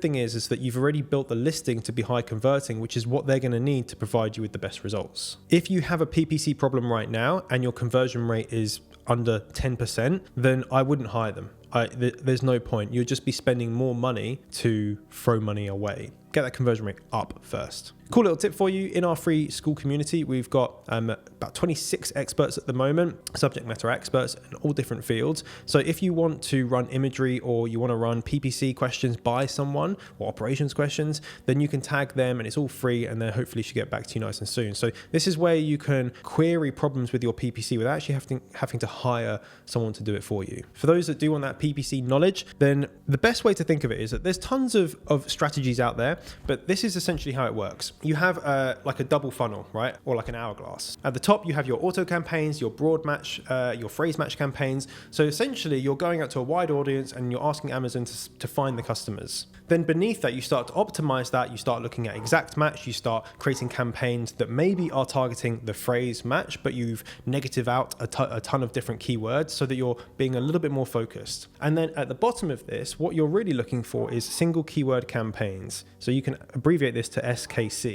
thing is that you've already built the listing to be high converting, which is what they're going to need to provide you with the best results. If you have a PPC problem right now and your conversion rate is under 10%, then I wouldn't hire them. There's no point. You'll just be spending more money to throw money away. Get that conversion rate up first. Cool little tip for you. In our free school community, we've got about 26 experts at the moment, subject matter experts in all different fields. So if you want to run imagery or you want to run PPC questions by someone or operations questions, then you can tag them and it's all free, and then hopefully should get back to you nice and soon. So this is where you can query problems with your PPC without actually having to hire someone to do it for you. For those that do want that PPC knowledge, then the best way to think of it is that there's tons of strategies out there, but this is essentially how it works. You have like a double funnel, right? Or like an hourglass. At the top, you have your auto campaigns, your broad match, your phrase match campaigns. So essentially, you're going out to a wide audience and you're asking Amazon to find the customers. Then beneath that, you start to optimize that. You start looking at exact match. You start creating campaigns that maybe are targeting the phrase match, but you've negative out a ton of different keywords so that you're being a little bit more focused. And then at the bottom of this, what you're really looking for is single keyword campaigns. So you can abbreviate this to SKC.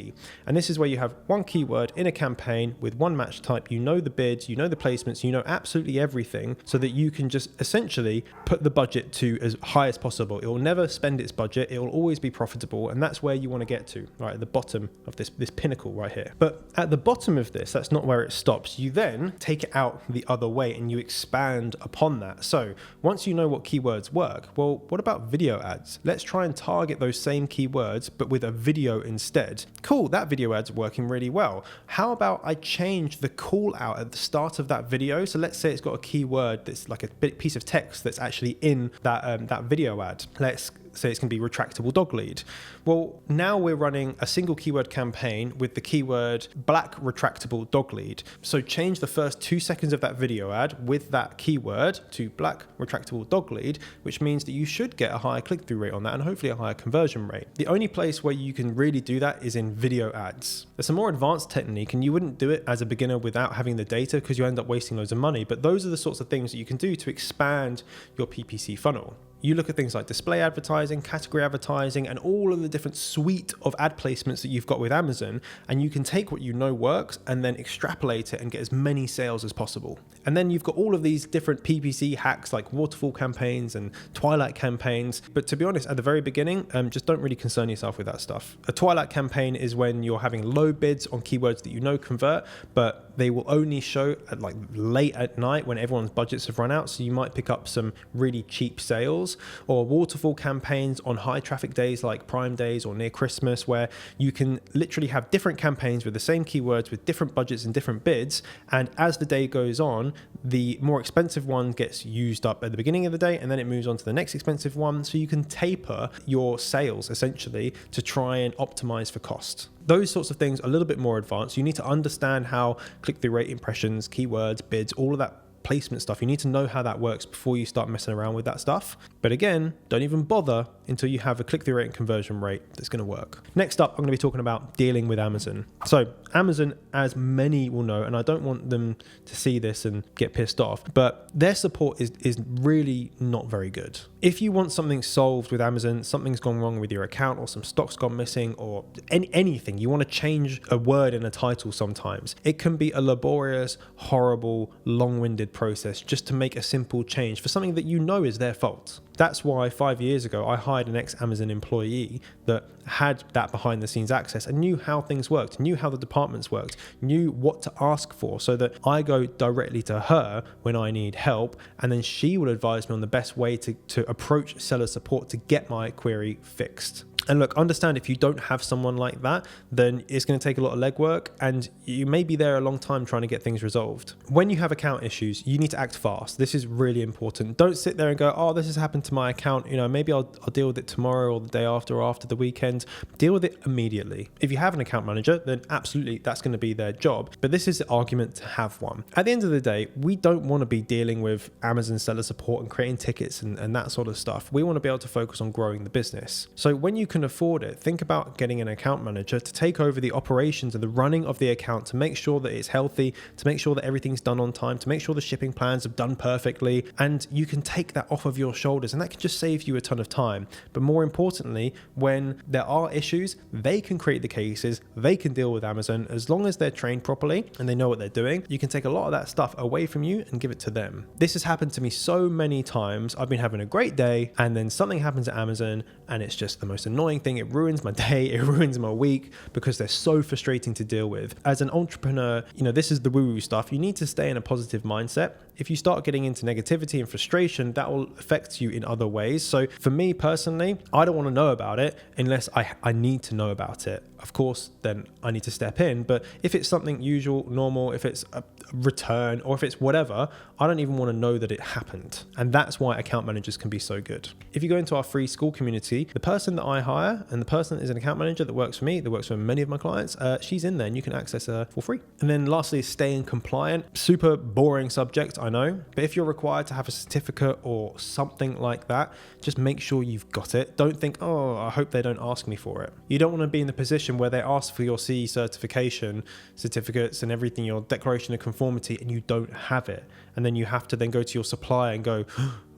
And this is where you have one keyword in a campaign with one match type. You know the bids, you know the placements, you know absolutely everything, so that you can just essentially put the budget to as high as possible. It will never spend its budget. It will always be profitable. And that's where you want to get to, right at the bottom of this pinnacle right here. But at the bottom of this, that's not where it stops. You then take it out the other way and you expand upon that. So once you know what keywords work, well, what about video ads? Let's try and target those same keywords, but with a video instead. Cool, that video ad's working really well. How about I change the call out at the start of that video? So let's say it's got a keyword that's like a piece of text that's actually in that video ad. Let's say it's going to be retractable dog lead. Well, now we're running a single keyword campaign with the keyword black retractable dog lead. So change the first 2 seconds of that video ad with that keyword to black retractable dog lead, which means that you should get a higher click-through rate on that and hopefully a higher conversion rate. The only place where you can really do that is in video ads. There's a more advanced technique, and you wouldn't do it as a beginner without having the data because you end up wasting loads of money. But those are the sorts of things that you can do to expand your PPC funnel. you look at things like display advertising, category advertising, and all of the different suite of ad placements that you've got with Amazon, and you can take what you know works and then extrapolate it and get as many sales as possible. And then you've got all of these different PPC hacks like waterfall campaigns and twilight campaigns. But to be honest, at the very beginning, just don't really concern yourself with that stuff. A twilight campaign is when you're having low bids on keywords that you know convert, but they will only show at like late at night when everyone's budgets have run out. So you might pick up some really cheap sales. Or waterfall campaigns on high traffic days like Prime Days or near Christmas, where you can literally have different campaigns with the same keywords with different budgets and different bids. And as the day goes on, the more expensive one gets used up at the beginning of the day, and then it moves on to the next expensive one. So you can taper your sales essentially to try and optimize for cost. Those sorts of things are a little bit more advanced. You need to understand how click-through rate, impressions, keywords, bids, all of that placement stuff. You need to know how that works before you start messing around with that stuff. But again, don't even bother until you have a click-through rate and conversion rate that's going to work. Next up, I'm going to be talking about dealing with Amazon. So Amazon, as many will know, and I don't want them to see this and get pissed off, but their support is really not very good. If you want something solved with Amazon, something's gone wrong with your account or some stock's gone missing or anything, you want to change a word in a title sometimes, it can be a laborious, horrible, long-winded process just to make a simple change for something that you know is their fault. That's why 5 years ago, I hired an ex-Amazon employee that had that behind the scenes access and knew how things worked, knew how the departments worked, knew what to ask for, so that I go directly to her when I need help, and then she will advise me on the best way to approach seller support to get my query fixed. And look, understand if you don't have someone like that, then it's going to take a lot of legwork and you may be there a long time trying to get things resolved. When you have account issues, you need to act fast. This is really important. Don't sit there and go, oh, this has happened to my account. Maybe I'll deal with it tomorrow or the day after or after the weekend. Deal with it immediately. If you have an account manager, then absolutely that's going to be their job. But this is the argument to have one. At the end of the day, we don't want to be dealing with Amazon seller support and creating tickets and that sort of stuff. We want to be able to focus on growing the business. So when you can afford it, think about getting an account manager to take over the operations and the running of the account, to make sure that it's healthy, to make sure that everything's done on time, to make sure the shipping plans are done perfectly, and you can take that off of your shoulders, and that can just save you a ton of time. But more importantly, when there are issues, they can create the cases, they can deal with Amazon. As long as they're trained properly and they know what they're doing, you can take a lot of that stuff away from you and give it to them. This has happened to me so many times. I've been having a great day and then something happens at Amazon and it's just the most annoying thing. It ruins my day, it ruins my week because they're so frustrating to deal with. As an entrepreneur, this is the woo-woo stuff. You need to stay in a positive mindset. If you start getting into negativity and frustration, that will affect you in other ways. So for me personally, I don't want to know about it unless I need to know about it. Of course, then I need to step in. But if it's something usual, normal, if it's a return or if it's whatever, I don't even want to know that it happened. And that's why account managers can be so good. If you go into our free school community, the person that I hire and the person that is an account manager that works for me, that works for many of my clients, she's in there and you can access her for free. And then lastly, staying compliant. Super boring subject, I know, but if you're required to have a certificate or something like that, just make sure you've got it. Don't think, oh, I hope they don't ask me for it. You don't want to be in the position where they ask for your CE certification certificates and everything, your declaration of conformity, and you don't have it. And then you have to then go to your supplier and go,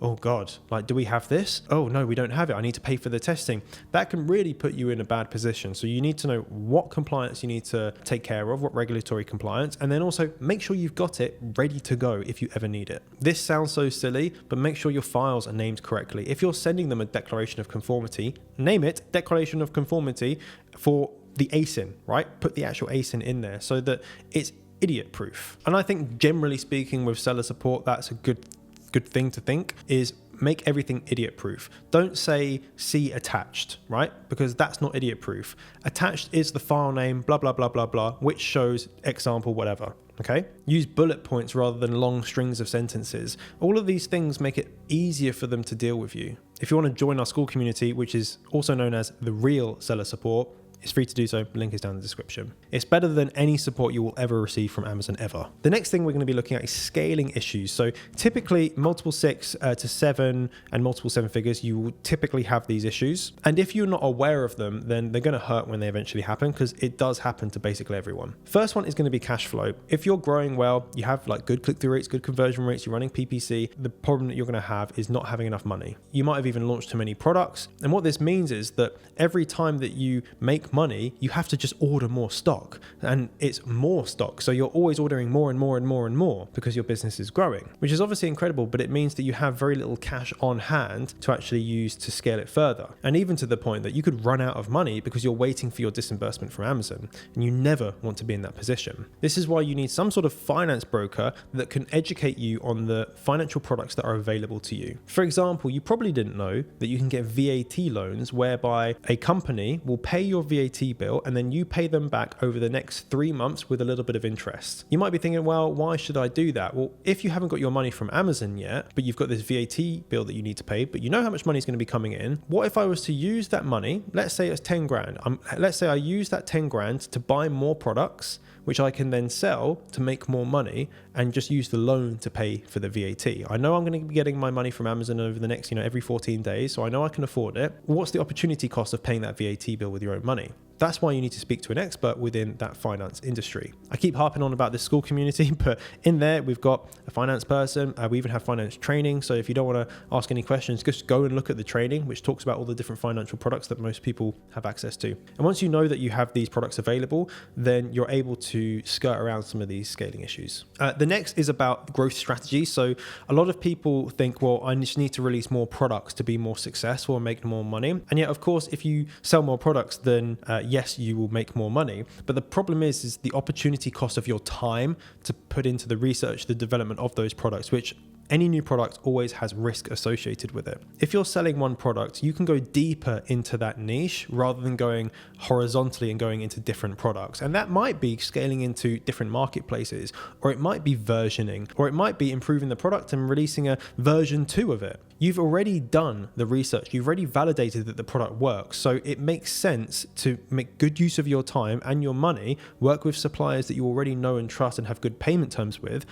oh God, do we have this? Oh no, we don't have it. I need to pay for the testing. That can really put you in a bad position. So you need to know what compliance you need to take care of, what regulatory compliance, and then also make sure you've got it ready to go if you ever need it. This sounds so silly, but make sure your files are named correctly. If you're sending them a declaration of conformity, name it declaration of conformity for the ASIN, right? Put the actual ASIN in there so that it's idiot proof. And I think generally speaking with seller support, that's a good thing to think, is make everything idiot proof. Don't say see attached, right? Because that's not idiot proof. Attached is the file name, blah, blah, blah, blah, blah, which shows example, whatever. Okay. Use bullet points rather than long strings of sentences. All of these things make it easier for them to deal with you. If you want to join our school community, which is also known as the real seller support, It's free to do so. The link is down in the description. It's better than any support you will ever receive from Amazon ever. The next thing we're going to be looking at is scaling issues. So typically multiple 6 to 7 and multiple 7 figures, you will typically have these issues. And if you're not aware of them, then they're going to hurt when they eventually happen, because it does happen to basically everyone. First one is going to be cash flow. If you're growing well, you have like good click-through rates, good conversion rates, you're running PPC, the problem that you're going to have is not having enough money. You might have even launched too many products. And what this means is that every time that you make money, you have to just order more stock, and it's more stock. So you're always ordering more and more and more and more because your business is growing, which is obviously incredible, but it means that you have very little cash on hand to actually use to scale it further. And even to the point that you could run out of money because you're waiting for your disbursement from Amazon, and you never want to be in that position. This is why you need some sort of finance broker that can educate you on the financial products that are available to you. For example, you probably didn't know that you can get VAT loans whereby a company will pay your VAT bill and then you pay them back over the next 3 months with a little bit of interest. You might be thinking, well, why should I do that? Well, if you haven't got your money from Amazon yet, but you've got this VAT bill that you need to pay, but you know how much money is going to be coming in, what if I was to use that money, let's say it's 10 grand, let's say I use that 10 grand to buy more products, which I can then sell to make more money, and just use the loan to pay for the VAT. I know I'm going to be getting my money from Amazon over the next, every 14 days, so I know I can afford it. What's the opportunity cost of paying that VAT bill with your own money? That's why you need to speak to an expert within that finance industry. I keep harping on about this school community, but in there we've got a finance person. We even have finance training. So if you don't want to ask any questions, just go and look at the training, which talks about all the different financial products that most people have access to. And once you know that you have these products available, then you're able to skirt around some of these scaling issues. The next is about growth strategy. So a lot of people think, well, I just need to release more products to be more successful and make more money. And yet, of course, if you sell more products, then yes, you will make more money. But the problem is the opportunity cost of your time to put into the research, the development of those products, which any new product always has risk associated with it. If you're selling one product, you can go deeper into that niche rather than going horizontally and going into different products. And that might be scaling into different marketplaces, or it might be versioning, or it might be improving the product and releasing a version 2 of it. You've already done the research. You've already validated that the product works. So it makes sense to make good use of your time and your money, work with suppliers that you already know and trust and have good payment terms with,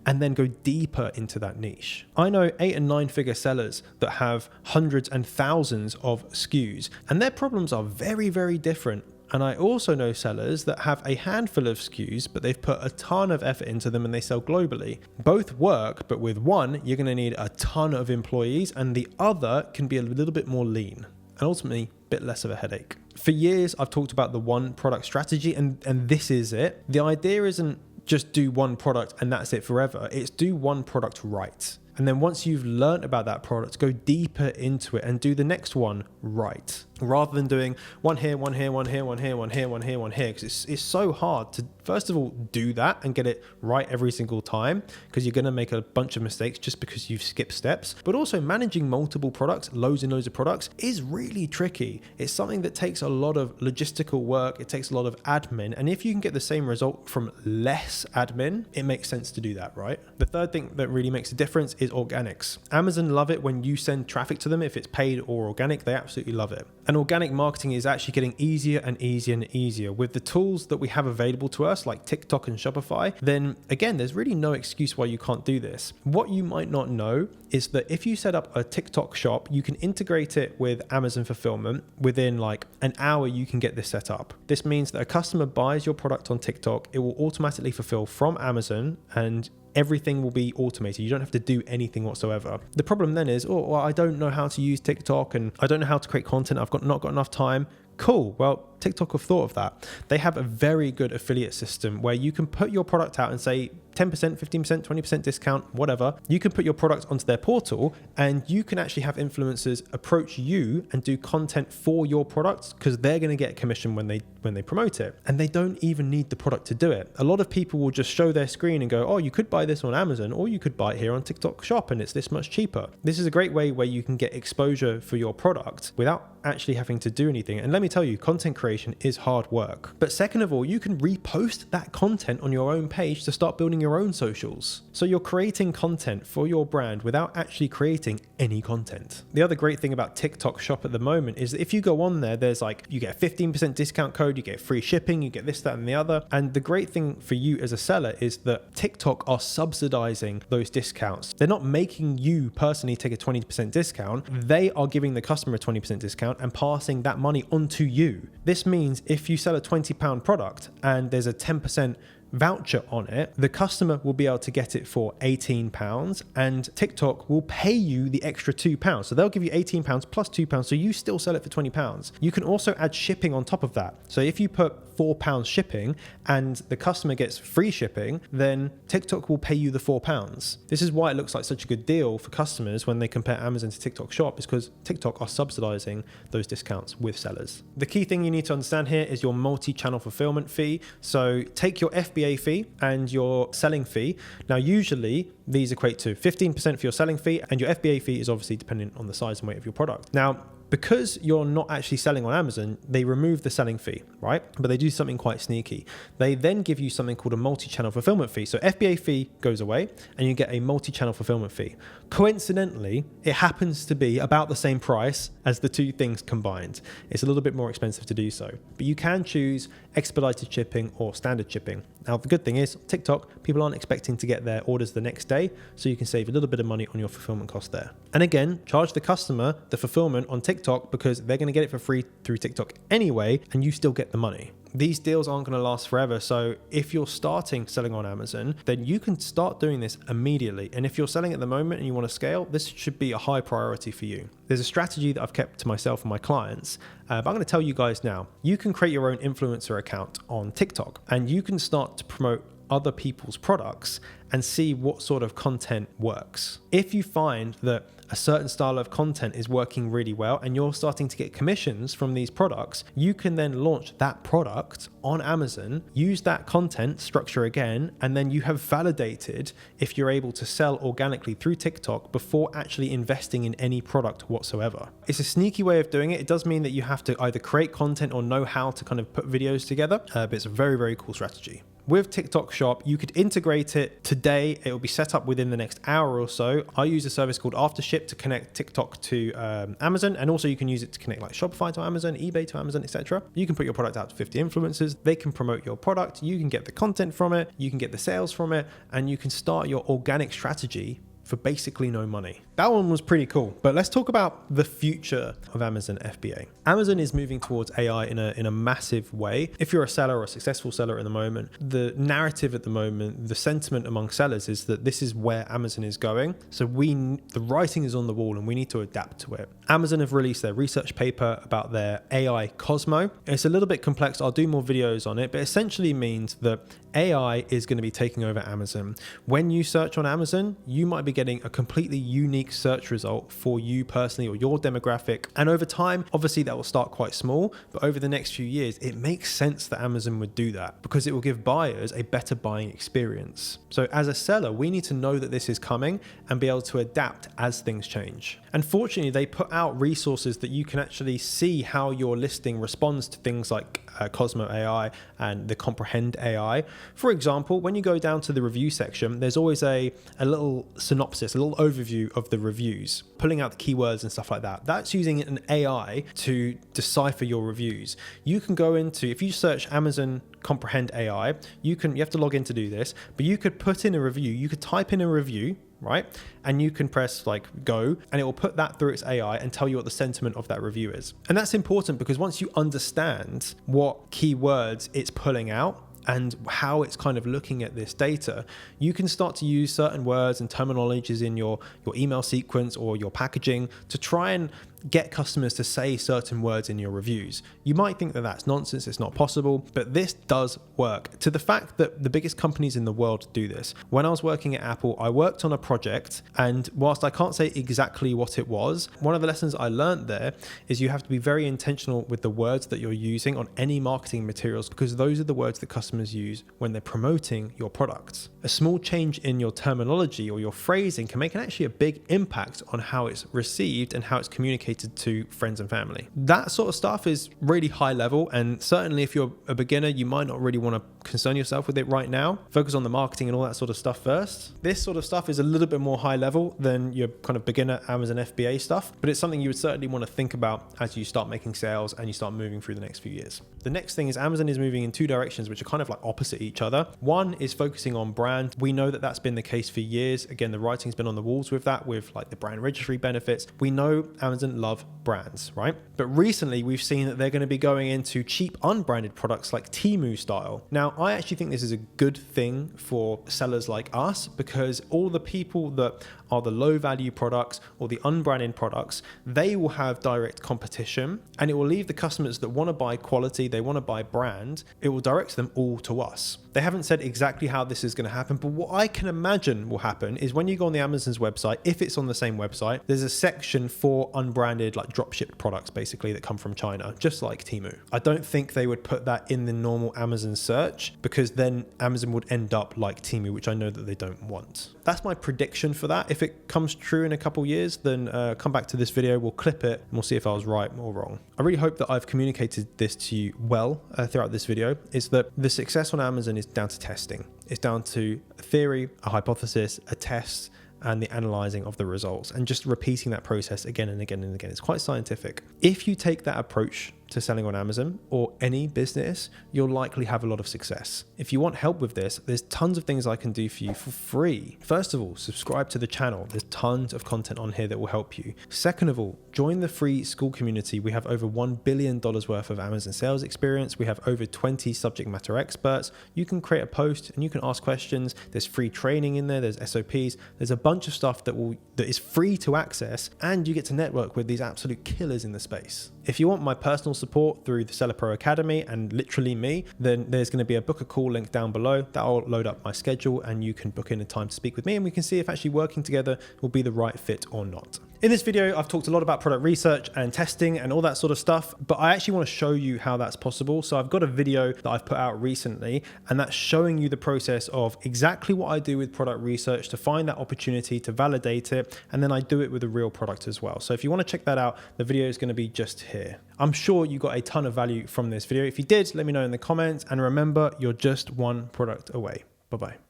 and then go deeper into that niche. I know 8 and 9 figure sellers that have hundreds and thousands of SKUs, and their problems are very, very different. And I also know sellers that have a handful of SKUs, but they've put a ton of effort into them and they sell globally. Both work, but with one, you're going to need a ton of employees, and the other can be a little bit more lean and ultimately a bit less of a headache. For years, I've talked about the one product strategy, and this is it. The idea isn't just do one product and that's it forever. It's do one product right. And then once you've learned about that product, go deeper into it and do the next one right, rather than doing one here, one here, one here, one here, one here, one here, one here. Because it's so hard to, first of all, do that and get it right every single time, because you're going to make a bunch of mistakes just because you've skipped steps. But also managing multiple products, loads and loads of products, is really tricky. It's something that takes a lot of logistical work. It takes a lot of admin. And if you can get the same result from less admin, it makes sense to do that, right? The third thing that really makes a difference is organics. Amazon love it when you send traffic to them. If it's paid or organic, they absolutely love it. And organic marketing is actually getting easier and easier and easier with the tools that we have available to us, like TikTok and Shopify. Then again, there's really no excuse why you can't do this. What you might not know is that if you set up a TikTok shop, you can integrate it with Amazon fulfillment. Within like an hour, you can get this set up. This means that a customer buys your product on TikTok, it will automatically fulfill from Amazon, and everything will be automated. You don't have to do anything whatsoever. The problem then is, oh, well, I don't know how to use TikTok and I don't know how to create content. I've not got enough time. Cool. Well, TikTok have thought of that. They have a very good affiliate system where you can put your product out and say 10%, 15%, 20% discount, whatever. You can put your product onto their portal and you can actually have influencers approach you and do content for your products, because they're going to get commission when they promote it. And they don't even need the product to do it. A lot of people will just show their screen and go, oh, you could buy this on Amazon, or you could buy it here on TikTok Shop and it's this much cheaper. This is a great way where you can get exposure for your product without actually having to do anything. And let me tell you, content creation is hard work. But second of all, you can repost that content on your own page to start building your own socials. So you're creating content for your brand without actually creating any content. The other great thing about TikTok Shop at the moment is that if you go on there, there's like, you get a 15% discount code, you get free shipping, you get this, that, and the other. And the great thing for you as a seller is that TikTok are subsidizing those discounts. They're not making you personally take a 20% discount. They are giving the customer a 20% discount and passing that money onto you. This means if you sell a £20 product and there's a 10% voucher on it, the customer will be able to get it for £18 and TikTok will pay you the extra £2. So they'll give you £18 plus £2, so you still sell it for £20. You can also add shipping on top of that. So if you put £4 shipping and the customer gets free shipping, then TikTok will pay you the £4. This is why it looks like such a good deal for customers when they compare Amazon to TikTok Shop, is because TikTok are subsidizing those discounts with sellers. The key thing you need to understand here is your multi-channel fulfillment fee. So take your FBA fee and your selling fee. Now, usually these equate to 15% for your selling fee, and your FBA fee is obviously dependent on the size and weight of your product. Now, because you're not actually selling on Amazon, they remove the selling fee, right? But they do something quite sneaky. They then give you something called a multi-channel fulfillment fee. So FBA fee goes away and you get a multi-channel fulfillment fee. Coincidentally, it happens to be about the same price as the two things combined. It's a little bit more expensive to do so, but you can choose expedited shipping or standard shipping. Now, the good thing is TikTok, people aren't expecting to get their orders the next day, so you can save a little bit of money on your fulfillment cost there. And again, charge the customer the fulfillment on TikTok because they're going to get it for free through TikTok anyway, and you still get the money. These deals aren't going to last forever. So if you're starting selling on Amazon, then you can start doing this immediately. And if you're selling at the moment and you want to scale, this should be a high priority for you. There's a strategy that I've kept to myself and my clients, but I'm going to tell you guys now. You can create your own influencer account on TikTok and you can start to promote other people's products and see what sort of content works. If you find that a certain style of content is working really well and you're starting to get commissions from these products, you can then launch that product on Amazon, use that content structure again, and then you have validated if you're able to sell organically through TikTok before actually investing in any product whatsoever. It's a sneaky way of doing it. It does mean that you have to either create content or know how to kind of put videos together, but it's a very, very cool strategy. With TikTok Shop, you could integrate it today. It will be set up within the next hour or so. I use a service called Aftership to connect TikTok to Amazon, and also you can use it to connect like Shopify to Amazon, eBay to Amazon, etc. You can put your product out to 50 influencers. They can promote your product. You can get the content from it. You can get the sales from it, and you can start your organic strategy for basically no money. That one was pretty cool, but let's talk about the future of Amazon FBA. Amazon is moving towards AI in a massive way. If you're a seller or a successful seller at the moment, the narrative at the moment, the sentiment among sellers is that this is where Amazon is going. So the writing is on the wall and we need to adapt to it. Amazon have released their research paper about their AI Cosmo. It's a little bit complex. I'll do more videos on it, but essentially means that AI is going to be taking over Amazon. When you search on Amazon, you might be getting a completely unique search result for you personally or your demographic. And over time, obviously that will start quite small, but over the next few years, it makes sense that Amazon would do that because it will give buyers a better buying experience. So as a seller, we need to know that this is coming and be able to adapt as things change. And fortunately, they put out resources that you can actually see how your listing responds to things like Cosmo AI and the Comprehend AI. For example, when you go down to the review section, there's always a little synopsis, a little overview of the reviews, pulling out the keywords and stuff like that. That's using an AI to decipher your reviews. You can go into, if you search Amazon Comprehend AI, you have to log in to do this, but you could put in a review, you could type in a review, right? And you can press like go and it will put that through its AI and tell you what the sentiment of that review is. And that's important because once you understand what keywords it's pulling out and how it's kind of looking at this data, you can start to use certain words and terminologies in your email sequence or your packaging to try and get customers to say certain words in your reviews. You might think that that's nonsense, it's not possible, but this does work. To the fact that the biggest companies in the world do this. When I was working at Apple, I worked on a project, and whilst I can't say exactly what it was, one of the lessons I learned there is you have to be very intentional with the words that you're using on any marketing materials because those are the words that customers use when they're promoting your products. A small change in your terminology or your phrasing can make actually a big impact on how it's received and how it's communicated to friends and family. That sort of stuff is really high level, and certainly if you're a beginner, you might not really want to concern yourself with it right now. Focus on the marketing and all that sort of stuff first. This sort of stuff is a little bit more high level than your kind of beginner Amazon FBA stuff, but it's something you would certainly want to think about as you start making sales and you start moving through the next few years. The next thing is Amazon is moving in two directions, which are kind of like opposite each other. One is focusing on brand. We know that that's been the case for years. Again, the writing's been on the walls with that, with like the brand registry benefits. We know Amazon love brands, right? But recently we've seen that they're going to be going into cheap unbranded products like Temu style. Now, I actually think this is a good thing for sellers like us, because all the people that are the low value products or the unbranded products, they will have direct competition, and it will leave the customers that want to buy quality, they want to buy brand, it will direct them all to us. They haven't said exactly how this is going to happen, but what I can imagine will happen is when you go on the Amazon's website, if it's on the same website, there's a section for unbranded, like dropshipped products basically that come from China, just like Temu. I don't think they would put that in the normal Amazon search, because then Amazon would end up like Temu, which I know that they don't want. That's my prediction for that. If it comes true in a couple years, then come back to this video, we'll clip it and we'll see if I was right or wrong. I really hope that I've communicated this to you well throughout this video, is that the success on Amazon is down to testing. It's down to a theory, a hypothesis, a test, and the analyzing of the results, and just repeating that process again and again and again. It's quite scientific. If you take that approach to selling on Amazon or any business, you'll likely have a lot of success. If you want help with this, there's tons of things I can do for you for free. First of all, subscribe to the channel. There's tons of content on here that will help you. Second of all, join the free school community. We have over $1 billion worth of Amazon sales experience. We have over 20 subject matter experts. You can create a post and you can ask questions. There's free training in there. There's SOPs. There's a bunch of stuff that is free to access, and you get to network with these absolute killers in the space. If you want my personal support through the Seller Pro Academy and literally me, then there's going to be a book a call link down below. That'll load up my schedule and you can book in a time to speak with me, and we can see if actually working together will be the right fit or not. In this video, I've talked a lot about product research and testing and all that sort of stuff, but I actually want to show you how that's possible. So I've got a video that I've put out recently, and that's showing you the process of exactly what I do with product research to find that opportunity to validate it. And then I do it with a real product as well. So if you want to check that out, the video is going to be just here. I'm sure you got a ton of value from this video. If you did, let me know in the comments. And remember, you're just one product away. Bye-bye.